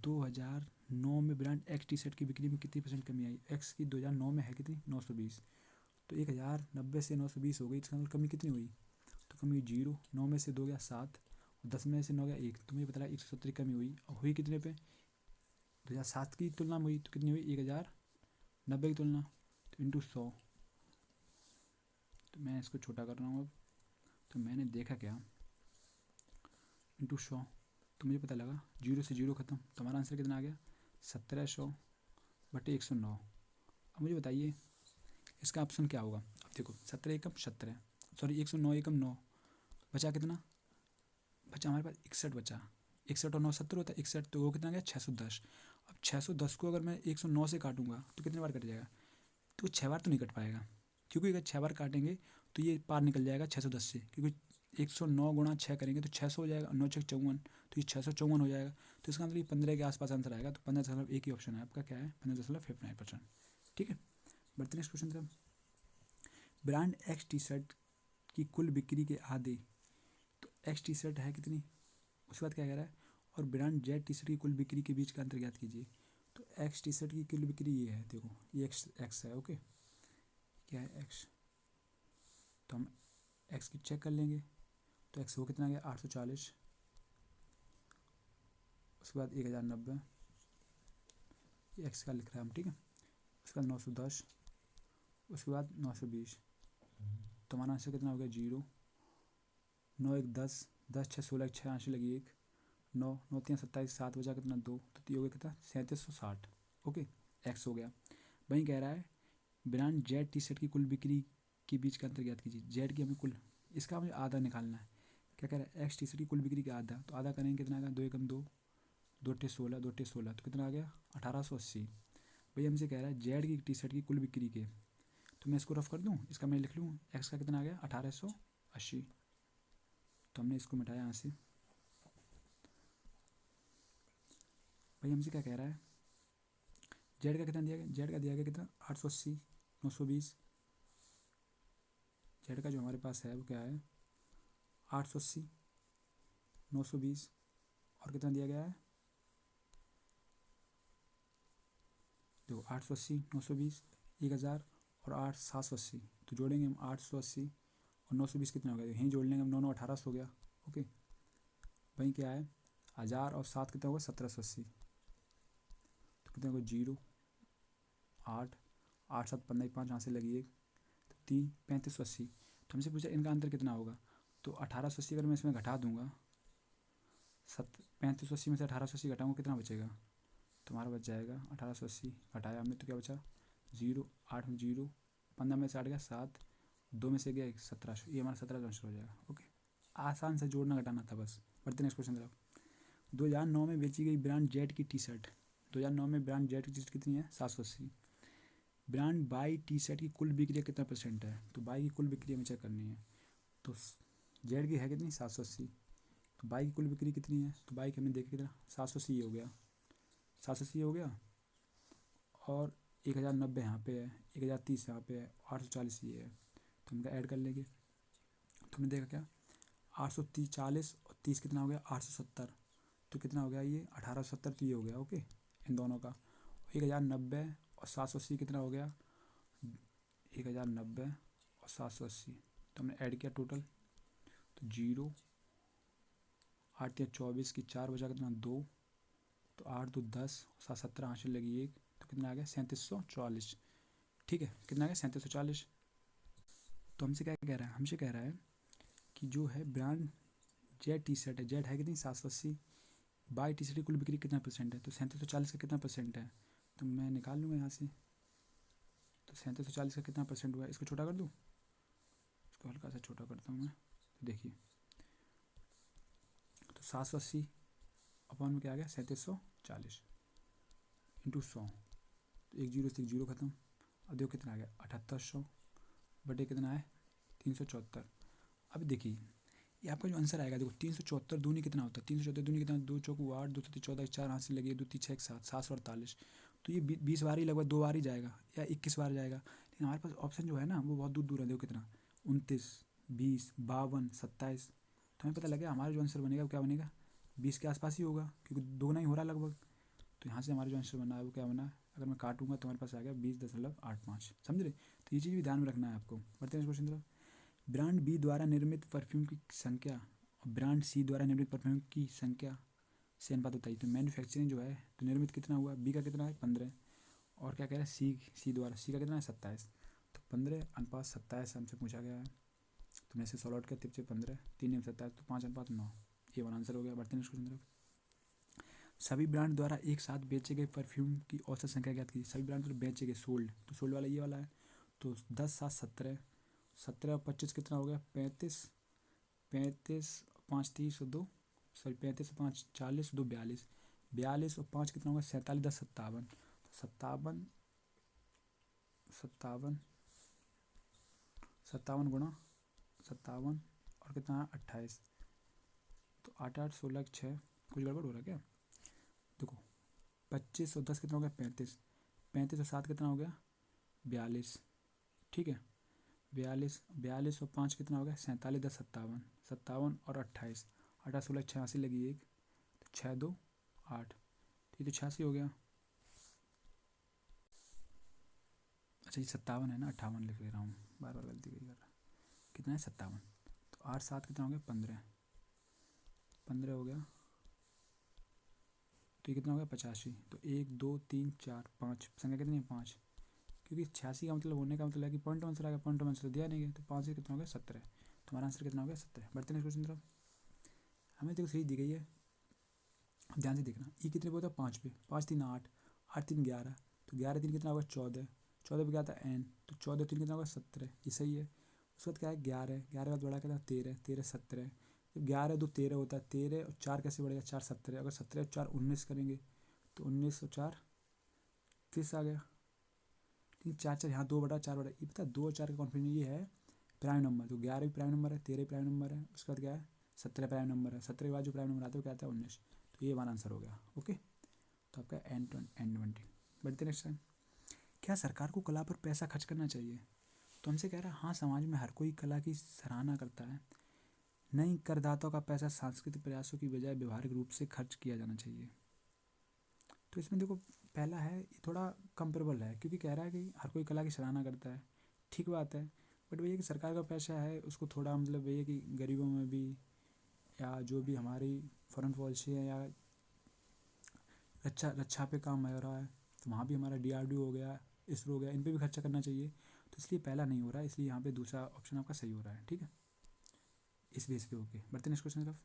2009 में ब्रांड एक्स टी शर्ट की बिक्री में कितनी % कमी आई। एक्स की 2009 में है कितनी 920, तो 1090 से 920 हो गई, इसका मतलब कमी कितनी हुई, तो कमी 0, 9 में से 2 गया 7, 10 में से 9 गया 1, तो मुझे पता है 170 कमी हुई। और हुई कितने पे, 2007 की तुलना में हुई तो कितनी हुई 1090 की तुलना, तो इंटू 100। तो मैं इसको छोटा कर रहा हूँ अब। तो मैंने देखा क्या, इंटू 100, तो मुझे पता लगा 0 से 0 खत्म, तो हमारा आंसर कितना आ गया 1700/109। अब मुझे बताइए इसका ऑप्शन क्या होगा। अब देखो 17 एकम 17, सॉरी 109 एकम 9, बचा कितना, बचा हमारे पास 61 बचा। 61 और 9 70 होता है, 61 तो वो कितना गया 610। अब 610 को अगर मैं 109 से काटूंगा तो कितने बार कट जाएगा, तो 6 बार तो नहीं कट पाएगा, क्योंकि अगर 6 बार काटेंगे तो ये पार निकल जाएगा 610 से, क्योंकि 109 गुणा 6 करेंगे तो 600 हो जाएगा, 9 6 54, तो ये 654 हो जाएगा। तो इसका मतलब ये 15 के आसपास आंसर आएगा। तो 15.1 ही ऑप्शन है आपका, क्या है 15.59%। ठीक है, बढ़ते नेक्स्ट क्वेश्चन तरफ। ब्रांड एक्स टी शर्ट की कुल बिक्री के आधे, तो एक्स टी शर्ट है कितनी, उसके बाद क्या कह रहा है, और ब्रांड जेड टी शर्ट की कुल बिक्री के बीच का अंतर ज्ञात कीजिए। तो एक्स टी शर्ट की कुल बिक्री ये है, देखो ये एक्स है, ओके, क्या है एक्स, तो हम एक्स की चेक कर लेंगे। तो एक्स वो कितना गया 840, उसके बाद 1090, ये एक्स का लिख रहा है हम, ठीक है। उसके बाद 910, उसके बाद 920, तो हमारा आंसर कितना हो गया 0, 9 1 10, 10 6 16, 6 आंसर लगी 1, 9 9 3 27, 7 बचा कितना 2, तो ये हो गया कितना 3760। ओके, एक्स हो गया। वहीं कह रहा है ब्रांड जेड टी शर्ट की कुल बिक्री के बीच का अंतर ज्ञात कीजिए। जेड की हमें कुल, इसका हमें आधा निकालना है। क्या कह रहा है एक्स टी शर्ट की कुल बिक्री का आधा, तो आधा करेंगे कितना आएगा 2 एकम 2, 2 टे 16, 2 टे 16, तो कितना आ गया 1880। भैया हमसे कह रहा है जेड की टी शर्ट की कुल बिक्री के, तो मैं इसको रफ कर दूँ, इसका मैं लिख लूँ एक्स का कितना आ गया 1880। तो हमने इसको मिटाया यहाँ से। भाई हमसे क्या कह रहा है जेड का कितना दिया गया, जेड का दिया गया कितना 880, 920। जेड का जो हमारे पास है वो क्या है 880, 920, और कितना दिया गया है, देखो 880, 920, 1000 और 8 780, तो जोड़ेंगे हम 880 और 920 कितना हो गया, यहीं जोड़ लेंगे हम, 9 9 1800 हो गया। ओके, वहीं क्या है 1000 और 7 कितना होगा 1780, तो कितना होगा 0 8 8 7 15 5 यहाँ से लगी 1, तो 3 3580। तो हमसे पूछा इनका अंतर कितना होगा, तो 1880 अगर मैं इसमें घटा दूंगा, 3580 में से 1880 घटाऊंगा कितना बचेगा, तो हमारा बच जाएगा 1880 घटाया हमने तो क्या बचा 0, 8 में 0, 15 में से 8 गया 7, 2 में से गया 1700, ये हमारा 17 आंसर हो जाएगा। ओके, आसान से जोड़ना घटाना था बस। बढ़ते नेक्स्ट क्वेश्चन तरफ। 2009 में बेची गई ब्रांड जेड की टी शर्ट, 2009 में ब्रांड जेड की टी शर्ट कितनी है 780। ब्रांड बाई टी शर्ट की कुल बिक्री कितना % है, तो बाई की कुल बिक्री हमें चेक करनी है। तो जेड की है कितनी 780, तो बाई की कुल बिक्री कितनी है, तो बाई की हमने देखी कितना 780 हो गया, 780 हो गया, और 1090 यहाँ पे है, 1030 यहाँ पे है, 840 ये है, तो हम ऐड कर लेंगे। तो हमने देखा क्या 840 और 30 कितना हो गया 870, तो कितना हो गया ये 1870, तो ये हो गया ओके इन दोनों का। 1090 और 780 कितना हो गया 1090 और 780, तो हमने ऐड किया टोटल, तो 0 8 या 24 की 4 बचा कितना 2, तो 8 2 10 और 7 17 हासिल लगी 1, तो कितना आ गया 3740। ठीक है, कितना आ गया 3740। तो हमसे क्या कह रहा है, हमसे कह रहा है कि जो है ब्रांड जेड टी शर्ट है, जेड है कितनी 780, बाई टी शर्ट की कुल बिक्री कितना % है, तो 3740 का कितना % है, तो मैं निकाल लूँगा यहाँ से। तो 3740 का कितना % हुआ, इसको छोटा कर दूँ, इसको हल्का सा छोटा करता हूँ मैं, तो देखिए तो 780 अपॉन में क्या आ गया 3740 इंटू 100, तो एक जीरो से एक जीरो खत्म। अब देखो कितना आ गया 7800 बटे कितना है 374। अब देखिए ये आपका जो आंसर आएगा, देखो 374 दूनी कितना होता है, 374 दूनी कितना, 2 चौको 8, 2 3 14, 4 हाथ से लगे, 2 3 6 1 7, 748। तो ये 20 बार ही लगभग 2 बार ही जाएगा या 21 बार जाएगा। लेकिन हमारे पास ऑप्शन जो है ना वो बहुत दूर दूर है। देखो कितना 29, 20, 52, 27। तो हमें पता लगे हमारा जो आंसर बनेगा वो क्या बनेगा 20 के आसपास ही होगा, क्योंकि दोगुना ही हो रहा है लगभग। तो यहाँ से हमारा जो आंसर बना है वो क्या बना है, अगर मैं काटूंगा तो हमारे पास आ गया 20.85। समझ रहे। तो ये चीज़ भी ध्यान में रखना है आपको। बढ़ते हैं क्वेश्चन तरफ। ब्रांड बी द्वारा निर्मित परफ्यूम की संख्या और ब्रांड सी द्वारा निर्मित परफ्यूम की संख्या से अनुपात बताइए। तो मैन्युफैक्चरिंग जो है तो निर्मित कितना हुआ, बी का कितना है 15, और क्या कह रहा है सी द्वारा, सी का कितना है 27। तो 15:27 हमसे पूछा गया है। तो मैं इसे सॉल्व आउट किया, 15 3 27 तो 5:9। ये वाला आंसर हो गया। बढ़ते हैं नेक्स्ट क्वेश्चन तरफ। सभी ब्रांड द्वारा एक साथ बेचे गए परफ्यूम की औसत संख्या ज्ञात कीजिए। सभी ब्रांड द्वारा बेचे गए सोल्ड, तो सोल्ड वाला ये वाला है। तो 10 7 17, 17 और 25 कितना हो गया 35, 35 5 30 और 2, सॉरी 35 और 5 40, 2 42, 42 और 5 कितना होगा 47, 10 57। तो 57 57 57 गुणा 57 और कितना है 28। तो 8 8 16 6, कुछ गड़बड़ हो रहा है क्या। देखो 25 और 10 कितना हो गया 35, 35 और 7 कितना हो गया 42। ठीक है 42, 42 और 5 कितना हो गया 47, 10 57, 57 और 28, 8 16 86 लगी एक, तो 6 2 8, तो ये तो 86 हो गया। अच्छा ये 57 है ना, 58 लिख ले रहा हूँ, बार बार गलती कर रहा। कितना है 57, तो 8 7 कितना हो गया 15, 15 हो गया। तो ये कितना हो गया 85। तो 1 2 3 4 5 संख्या कितनी है 5, क्योंकि 86 का मतलब होने का मतलब है कि पॉइंट आंसर आ गया, पॉइंट आंसर दिया नहीं है। तो 5 से कितना हो गया 17। तो हमारा आंसर कितना हो गया 17। बढ़ते हैं क्वेश्चन तरफ। हमें देखो सही दी गई है, ध्यान से देखना। ये कितने पे होता है 5 पे, 5 3 8, 8 3 11, तो 11 3 कितना होगा 14, 14 पे क्या आता है n, तो 14 3 कितना होगा 17, ये सही है। उसके बाद क्या है 11, 11 का बड़ा कितना 13, 13 17। जब 11 2 13 होता है, 13 और 4 कैसे बढ़ेगा 4 17, अगर 17 और 4 19 करेंगे तो 19 और 4 30 आ गया। ठीक 4 4 यहाँ 2/4 ये पता है 2 और 4 का कॉन्फिडेंस ये है प्राइम नंबर। तो 11 भी प्राइम नंबर है, 13 प्राइम नंबर है, उसके बाद क्या है 17 प्राइम नंबर है, 17 के बाद जो प्राइम नंबर आता है वो क्या आता है 19। तो ये वन आंसर हो गया। ओके तो आपका N20। बढ़ते नेक्स्ट टाइम। क्या सरकार को कला पर पैसा खर्च करना चाहिए। तो हमसे कह रहा है हाँ समाज में हर कोई कला की सराहना करता है, नई करदाताओं का पैसा सांस्कृतिक प्रयासों की बजाय व्यवहारिक रूप से खर्च किया जाना चाहिए। तो इसमें देखो पहला है ये थोड़ा कंपेरेबल है, क्योंकि कह रहा है कि हर कोई कला की सराहना करता है, ठीक बात है। बट भैया कि सरकार का पैसा है उसको थोड़ा मतलब भैया कि गरीबों में भी या जो भी हमारी फॉरेन पॉलिसी है या रक्षा पे काम हो रहा है तो वहाँ भी हमारा DRDO हो गया, इसरो हो गया, इन पे भी खर्चा करना चाहिए। तो इसलिए पहला नहीं हो रहा है, इसलिए यहाँ पे दूसरा ऑप्शन आपका सही हो रहा है। ठीक है इस बेस पे ओके। बढ़ते नेक्स्ट क्वेश्चन तरफ।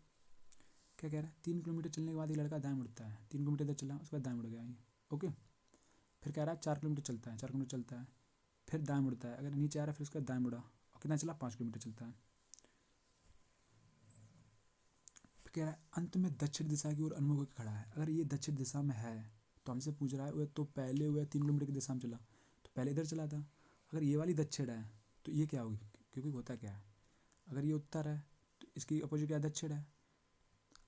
क्या कह रहा है 3 किलोमीटर चलने के बाद ये लड़का दाएं मुड़ता है, 3 किलोमीटर तक चला उसके बाद दाएं मुड़ गया ये। ओके फिर कह रहा है 4 किलोमीटर चलता है, 4 किलोमीटर चलता है फिर दाएं मुड़ता है, अगर नीचे आ रहा है फिर उसके बाद दाएं मुड़ा और कितना चला 5 किलोमीटर चलता है। फिर कह रहा है अंत में दक्षिण दिशा की ओर उन्मुख होकर खड़ा है। अगर ये दक्षिण दिशा में है तो हमसे पूछ रहा है वह तो पहले हुआ 3 किलोमीटर की दिशा में चला, तो पहले इधर चला था। अगर ये वाली दक्षिण है तो ये क्या होगी, क्योंकि होता क्या है अगर ये उत्तर है तो इसकी अपोजिट क्या दक्षिण है।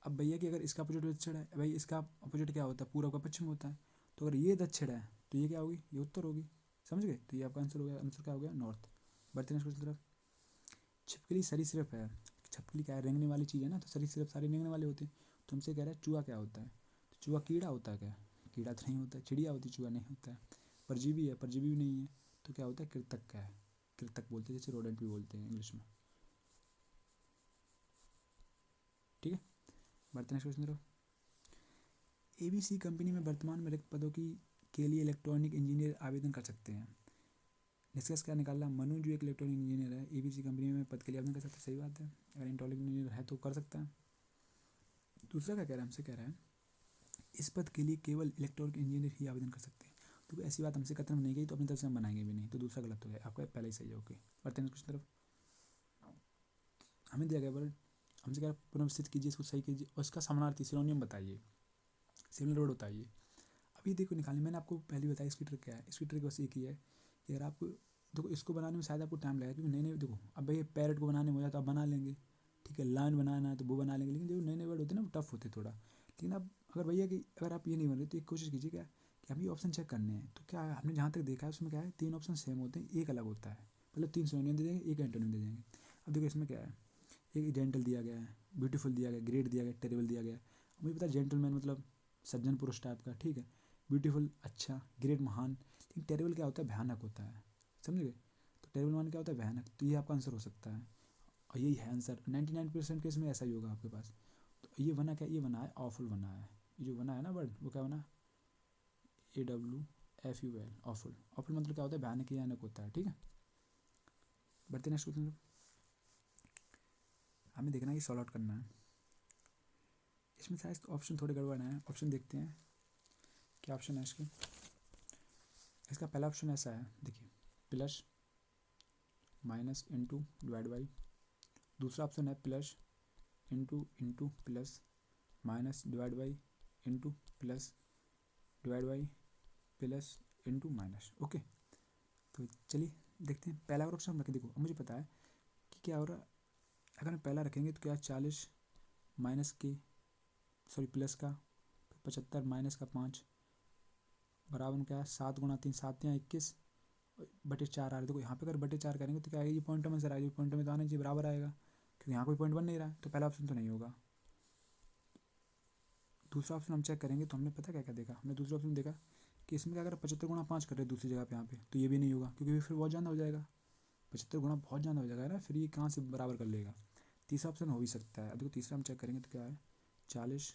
अब भैया कि अगर इसका अपोजिट दक्षिण है भाई, इसका अपोजिट क्या होता है पूर्व का पश्चिम होता है। तो अगर ये दक्षिण है तो ये क्या होगी ये उत्तर होगी। समझ गए। तो ये आपका आंसर हो गया, आंसर क्या हो गया नॉर्थ। बढ़ते नेक्स्ट क्वेश्चन तरफ। छिपकली सरीसृप है, छिपकली क्या है रेंगने वाली चीज़ है ना, तो सरीसृप सारे रेंगने वाले होते हैं। तो हमसे कह रहा है चूहा क्या होता है, तो चूहा कीड़ा होता है क्या, कीड़ा तो नहीं होता है, चिड़िया होती है चूहा नहीं होता है। परजीवी है, परजीवी भी नहीं है। तो क्या होता है कृतक का है, कृतक बोलते हैं जैसे रोडेंट भी बोलते हैं इंग्लिश में। ठीक है बढ़ते नेक्स्ट क्वेश्चन तरफ। ABC कंपनी में वर्तमान में रिक्त पदों की के लिए इलेक्ट्रॉनिक इंजीनियर आवेदन कर सकते हैं। निष्कर्ष क्या निकाला, मनु जो एक इलेक्ट्रॉनिक इंजीनियर है ABC कंपनी में पद के लिए आवेदन कर सकता है, सही बात है। अगर इलेक्ट्रॉनिक इंजीनियर है तो कर सकता है। दूसरा क्या कह रहा है हमसे कह रहा है इस पद के लिए केवल इलेक्ट्रॉनिक इंजीनियर ही आवेदन कर सकते हैं। तो ऐसी बात हमसे कतन नहीं गई तो अपनी तरफ से हम बनाएंगे भी नहीं, तो दूसरा गलत हो गया, आपका पहले ही सही है। ओके बढ़ते हैं कुछ तरफ। हमें दिया गया वर्ड, हमसे कह रहा है पुनर्वस्थित कीजिए इसको सही कीजिए और इसका समानार्थी सिनोनियम बताइए, सिमिलर वर्ड बताइए। अब अभी देखो निकालने, मैंने आपको पहले बताया इसकी ट्रिक क्या है। इसकी ट्रिक बस एक ही है कि अगर आपको देखो इसको बनाने में शायद आपको टाइम लगेगा, क्योंकि नए नए देखो अब भाई पैरेट को बनाने में हो जाए तो आप बना लेंगे, ठीक है, लाइन बनाना है तो वो बना लेंगे, लेकिन जो नए नए वर्ड होते हैं ना वो टफ होते हैं थोड़ा। लेकिन अब अगर भैया कि अगर आप ये नहीं बन रहे तो एक कोशिश कीजिए क्या कि हम ये ऑप्शन चेक करने हैं, तो क्या है हमने जहाँ तक देखा है उसमें क्या है 3 ऑप्शन सेम होते हैं, एक अलग होता है, मतलब 3 सिनोनिम दे देंगे, एक एंटोनिम दे देंगे। अब देखो इसमें क्या है, एक जेंटल दिया गया है, ब्यूटीफुल दिया गया, ग्रेट दिया गया, टेरेबल दिया गया। मुझे पता है जेंटलमैन मतलब सज्जन पुरुष टाइप का, ठीक है, ब्यूटीफुल अच्छा, ग्रेट महान, लेकिन टेरेबल क्या होता है भयानक होता है, समझ गए। तो टेरेबल मान क्या होता है भयानक, तो ये आपका आंसर हो सकता है और यही है आंसर 99% केस में ऐसा ही होगा आपके पास। तो ये बना क्या, ये बना है ऑफुल बना है, ये जो बना है ना वर्ड वो क्या बना, AWFUL ऑफुल। ऑफुल मतलब क्या होता है भयानक या भयानक होता है, ठीक है। बढ़ते नेक्स्ट क्वेश्चन, हमें देखना है कि सॉल्व आउट करना है। इसमें शायद ऑप्शन थोड़े गड़बड़ हैं, ऑप्शन देखते हैं क्या ऑप्शन है इसके। इसका पहला ऑप्शन ऐसा है देखिए, plus minus into divide by. दूसरा ऑप्शन है plus into into plus minus divide by into plus divide by plus into minus. Okay, तो चलिए देखते हैं पहला ऑप्शन हम रखें। देखो अब मुझे पता है कि क्या हो रहा है, अगर हम पहला रखेंगे तो क्या 40 माइनस के सॉरी प्लस का 75 माइनस का 5 बराबर में क्या है 7 गुणा 3 7 या 21 बटे 4 आ रहा है। देखो यहाँ पे अगर बटे 4 करेंगे तो क्या आएगा, ये पॉइंट में से आएगा, पॉइंट में तो आना चाहिए बराबर आएगा, क्योंकि यहाँ कोई पॉइंट बन नहीं रहा है, तो पहला ऑप्शन तो नहीं होगा। दूसरा ऑप्शन हम चेक करेंगे तो हमने पता क्या क्या देखा, हमने दूसरा ऑप्शन देखा कि इसमें क्या अगर 75 गुणा 5 कर रहे हैं दूसरी जगह पे यहाँ पे, तो ये भी नहीं होगा क्योंकि फिर बहुत ज़्यादा हो जाएगा, 75 गुणा बहुत ज़्यादा हो जाएगा ना, फिर ये कहाँ से बराबर कर लेगा। तीसरा ऑप्शन हो ही सकता है। अब देखो तीसरा हम चेक करेंगे तो क्या है 40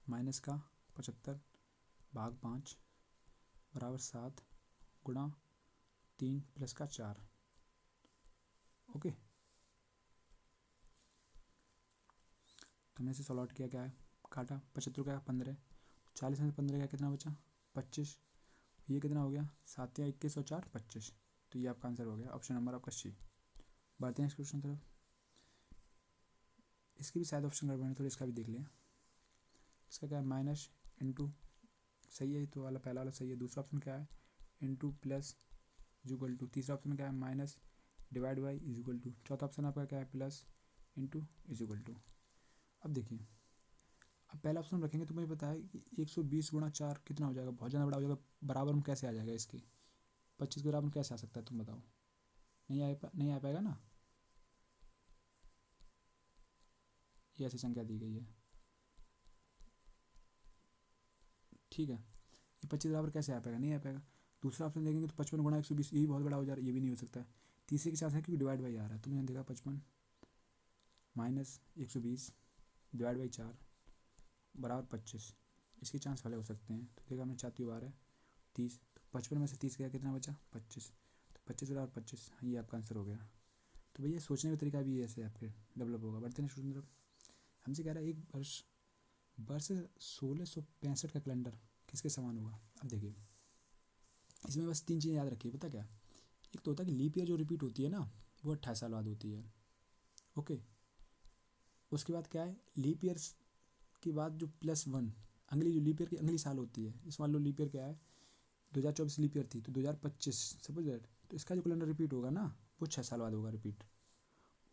माइनस का 75 भाग 5 बराबर 7 गुणा 3 प्लस का 4। ओके, तो हमने इसे सॉल्व आउट किया, क्या है काटा 75 का 15, 40 में से 15 का कितना बचा 25, ये कितना हो गया 7 या 21 और 4 25, तो ये आपका आंसर हो गया ऑप्शन नंबर आपका सी। बढ़ते हैं नेक्स्ट क्वेश्चन तरफ। इसकी भी शायद ऑप्शन गड़बड़ है थोड़ी, इसका भी देख लें। इसका क्या है माइनस इंटू सही है, तो वाला पहला वाला सही है। दूसरा ऑप्शन क्या है इंटू प्लस इक्वल टू। तीसरा ऑप्शन क्या है minus divide by equal to. चौथा ऑप्शन आपका क्या है प्लस इंटू इक्वल टू। अब देखिए अब पहला ऑप्शन रखेंगे तो मुझे पता है कि 120 गुणा 4 कितना हो जाएगा, बहुत ज़्यादा बड़ा हो जाएगा, बराबर में कैसे आ जाएगा इसके 25 के बराबर में कैसे आ सकता है तुम बताओ, नहीं आ पाएगा ना, ये ऐसी संख्या दी गई है, ठीक है, ये 25 बराबर कैसे आ पाएगा, नहीं आ पाएगा। दूसरा ऑप्शन देखेंगे तो 55 गुणा 120 यही बहुत बड़ा हो जा रहा है, ये भी नहीं हो सकता है। तीसरे के साथ है क्योंकि डिवाइड बाई आ रहा है, तो मैंने देखा 55 माइनस 120 डिवाइड बाई 4 बराबर 25, इसके चांस वाले हो सकते हैं। तो देखा हमने 4 बार है 30, तो 55 में से 30 गया कितना बचा 25, तो 25 बराबर 25, ये आपका आंसर हो गया। तो भैया सोचने का तरीका भी ऐसे आपके डेवलप होगा। बढ़ते हैं स्टूडेंट तरफ। हमसे कह रहा है एक वर्ष 1665 का कैलेंडर किसके समान होगा। अब देखिए इसमें बस 3 चीज़ें याद रखिए, पता क्या, एक तो होता है कि लीप ईयर जो रिपीट होती है ना वो 28 साल बाद होती है। ओके, उसके बाद क्या है लीप ईयर के बाद जो +1 अगली जो लीप ईयर की अगली साल होती है, इस मान लो लीप ईयर क्या है 2024 लीप ईयर थी तो 2025 सपोज दैट, तो इसका जो कैलेंडर रिपीट होगा ना वो 6 साल बाद होगा रिपीट।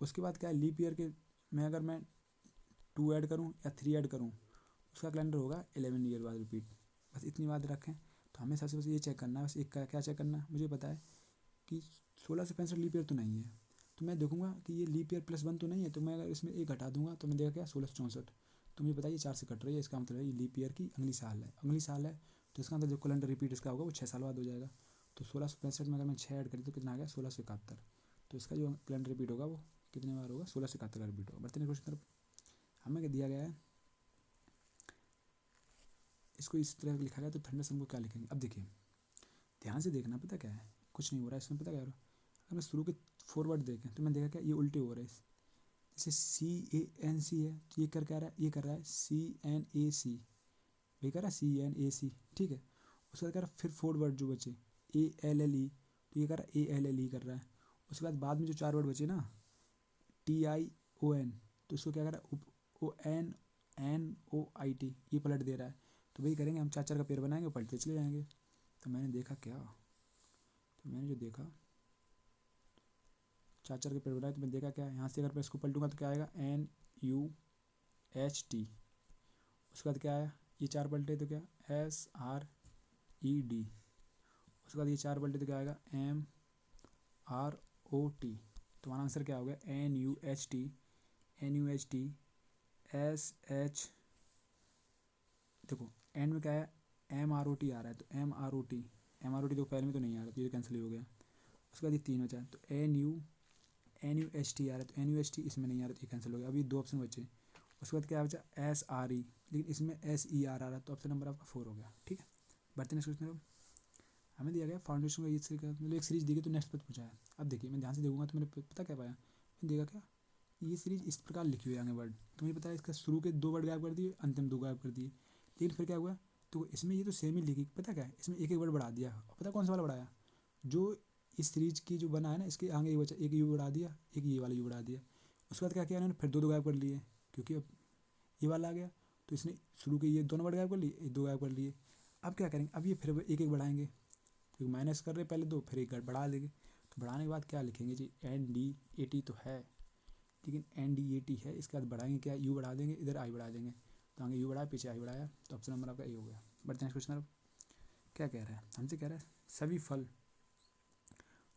उसके बाद क्या है लीप ईयर के में अगर मैं 2 ऐड करूँ या 3 ऐड करूँ उसका कैलेंडर होगा 11 ईयर बाद रिपीट। बस इतनी बात रखें, तो हमें सबसे बस ये चेक करना है, बस एक का क्या चेक करना है, मुझे पता है कि 1665 लीप ईयर तो नहीं है, तो मैं देखूंगा कि ये लीप ईयर +1 तो नहीं है, तो मैं अगर इसमें एक घटा दूंगा तो मैं देखा क्या 1664, तो मुझे बताइए 4 से कट रही है, इसका मतलब है ये लीप ईयर की अगली साल है, तो इसका मतलब जो कैलेंडर रिपीट इसका होगा वो 6 साल बाद हो जाएगा। तो 1665 में अगर मैं 6 ऐड करी तो कितना आ गया 1671, तो इसका जो कैलेंडर रिपीट होगा वो कितने बार होगा 1671 का रिपीट होगा। बढ़ते हैं क्वेश्चन तरफ। हमें क्या दिया गया है, इसको इस तरह लिखा गया, तो ठंडे सन को क्या लिखेंगे। अब देखिए ध्यान से देखना, पता क्या है कुछ नहीं हो रहा है इसमें, पता क्या हो रहा है, अगर मैं शुरू के फॉरवर्ड देखें तो मैंने देखा क्या ये उल्टे हो रहे हैं। जैसे CANC है ये कर क्या रहा है, ये कर रहा है CNAC, ये कर रहा है CNAC, ठीक है। उसके बाद कर रहा है फिर फॉरवर्ड जो बचे ALLE, तो ये कर रहा है ALLE कर रहा है। उसके बाद में जो 4 वर्ड बचे ना TION, तो इसको क्या कर रहा है ONNOIT, ये पलट दे रहा है। तो वही करेंगे हम, 4 4 का पेड़ बनाएंगे, पलटते चले जाएंगे। तो मैंने देखा क्या, तो मैंने जो देखा 4 4 के पेड़ बनाए, तो मैंने देखा क्या, यहाँ से अगर मैं इसको पलटूंगा तो क्या आएगा, NUHT। उसके बाद क्या आया, ये 4 पलटे तो क्या, SRED। उसके बाद ये 4 पलटे तो क्या आएगा, MROT। तो हमारा आंसर क्या हो गया, NUHT SH। देखो एंड में क्या है, MROT आ रहा है, तो MROT तो पहले में तो नहीं आ रहा, तो ये कैंसिल ही हो गया। उसके बाद ये 3 बचा, तो NUHT आ रहा है, तो NUHT इसमें नहीं आ रहा, तो ये कैंसिल हो गया। अभी 2 ऑप्शन बचे। उसके बाद क्या बचा, SRE, लेकिन इसमें SER आ रहा है, तो ऑप्शन नंबर आपका 4 हो गया। ठीक है, बढ़ते नेक्स्ट क्वेश्चन। अब हमें दिया गया फाउंडेशन का ये मतलब एक सीरीज दी गई, तो नेक्स्ट पद पूछा है। अब देखिए मैं ध्यान से देखूंगा तो मैंने पता क्या पाया, मैंने देखा क्या, ये सीरीज इस प्रकार लिखी हुई है आगे वर्ड, तो मुझे पता है इसका शुरू के 2 वर्ड गायब कर दिए, अंतिम 2 गायब कर दिए। लेकिन फिर क्या हुआ, तो इसमें ये तो सेम ही लिखी, पता क्या है, इसमें एक एक वर्ड बढ़ा दिया। पता कौन सा वाला बढ़ाया, जो इस सीरीज की जो बना है ना, इसके आगे ये बचा, एक यू बढ़ा दिया, एक ये वाला यू बढ़ा दिया। उसके बाद क्या किया इन्होंने, फिर 2 2 गायब कर लिए, क्योंकि अब ये वाला आ गया, तो इसने शुरू के ये दोनों वर्ड गायब कर लिए, ये 2 गायब कर लिए। अब क्या करेंगे, अब ये फिर एक एक बढ़ाएंगे, क्योंकि माइनस कर रहे पहले 2, फिर एक बढ़ा देंगे। तो बढ़ाने के बाद क्या लिखेंगे जी, NDAT तो है, लेकिन NDAT है, इसके बाद बढ़ाएंगे क्या, यू बढ़ा देंगे, इधर आई बढ़ा देंगे, तो आगे यू बढ़ाया, पीछे आई बढ़ाया, तो ऑप्शन नंबर आपका ए हो गया। बढ़ते हैं क्वेश्चन। अब क्या कह रहा है, हमसे कह रहा है सभी फल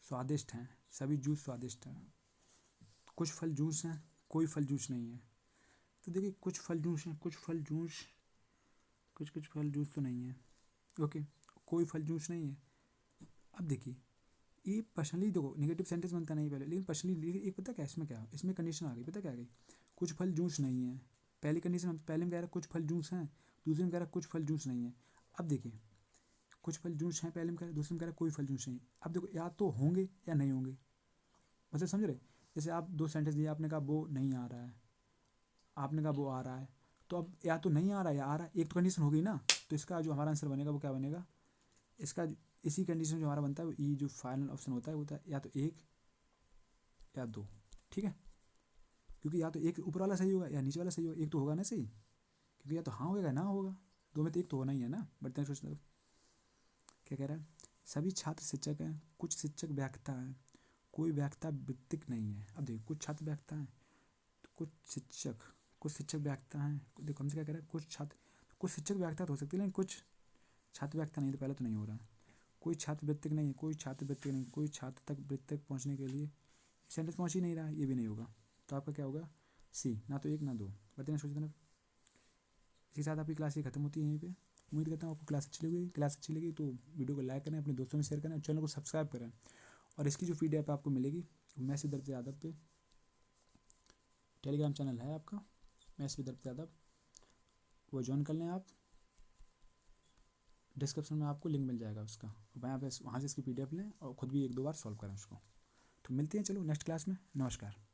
स्वादिष्ट हैं, सभी जूस स्वादिष्ट हैं, कुछ फल जूस हैं, कोई फल जूस नहीं है। तो देखिए कुछ फल जूस हैं, कुछ फल जूस, कुछ फल जूस तो नहीं है, ओके, कोई फल जूस नहीं है। अब देखिए ये पर्सनली देखो नेगेटिव सेंटेंस बनता नहीं पहले, लेकिन पर्सनली एक पता क्या इसमें, क्या इसमें कंडीशन आ गई, पता क्या आ गई, कुछ फल जूस नहीं है। पहली कंडीशन हम पहले में कह रहा है कुछ फल जूस हैं, दूसरे में कह रहा है कुछ फल जूस नहीं है। अब देखिए कुछ फल जूस हैं पहले में कह रहा है, दूसरे में कह रहा है कोई फल जूस नहीं। अब देखो या तो होंगे या नहीं होंगे, मतलब समझ रहे, जैसे आप 2 सेंटेंस दिए, आपने कहा वो नहीं आ रहा है, आपने कहा वो आ रहा है, तो अब या तो नहीं आ रहा है या आ रहा है, एक तो कंडीशन हो गई ना। तो इसका जो हमारा आंसर बनेगा वो क्या बनेगा, इसका इसी कंडीशन जो हमारा बनता है वो ई जो फाइनल ऑप्शन होता है वो होता है या तो 1 या 2। ठीक है, क्योंकि या तो एक ऊपर वाला सही होगा या नीचे वाला सही होगा, एक तो होगा ना सही, क्योंकि या तो हाँ होगा या ना होगा, 2 में तो एक तो होना ही है ना। बढ़ते हैं सोचते क्या कह रहा है, सभी छात्र शिक्षक हैं, कुछ शिक्षक व्याख्या हैं, कोई व्याख्या वृत्तिक नहीं है। अब देखो कुछ छात्र व्याख्या हैं, तो कुछ शिक्षक व्याख्या हैं, देखो हमसे क्या कह रहा है, कुछ शिक्षक व्याख्या तो हो सकती है, लेकिन कुछ छात्र व्याख्या नहीं, तो पहले तो नहीं हो रहा। कोई छात्र वृत्तिक नहीं है, कोई छात्र वृत्तिक नहीं, कोई छात्र तक वृत्तिक पहुंचने के लिए सेंटेंस पहुंच ही नहीं रहा है, ये भी नहीं होगा। तो आपका क्या होगा, सी, ना तो 1 ना 2। बढ़ते हैं सोचते हैं। इसी के साथ आपकी क्लास ये खत्म होती है यहीं पे। उम्मीद करता हूँ आपको क्लास अच्छी लगी। क्लास अच्छी लगी तो वीडियो को लाइक करें, अपने दोस्तों में शेयर करें, चैनल को सब्सक्राइब करें। और इसकी जो PDF आपको मिलेगी, मैथ्स विद दर्पण यादव पे टेलीग्राम चैनल है आपका, मैथ्स विद दर्पण यादव, वो ज्वाइन कर लें आप। डिस्क्रिप्शन में आपको लिंक मिल जाएगा उसका, वहाँ से इसकी PDF लें और ख़ुद भी 1 2 बार सॉल्व करें उसको। तो मिलते हैं चलो नेक्स्ट क्लास में, नमस्कार।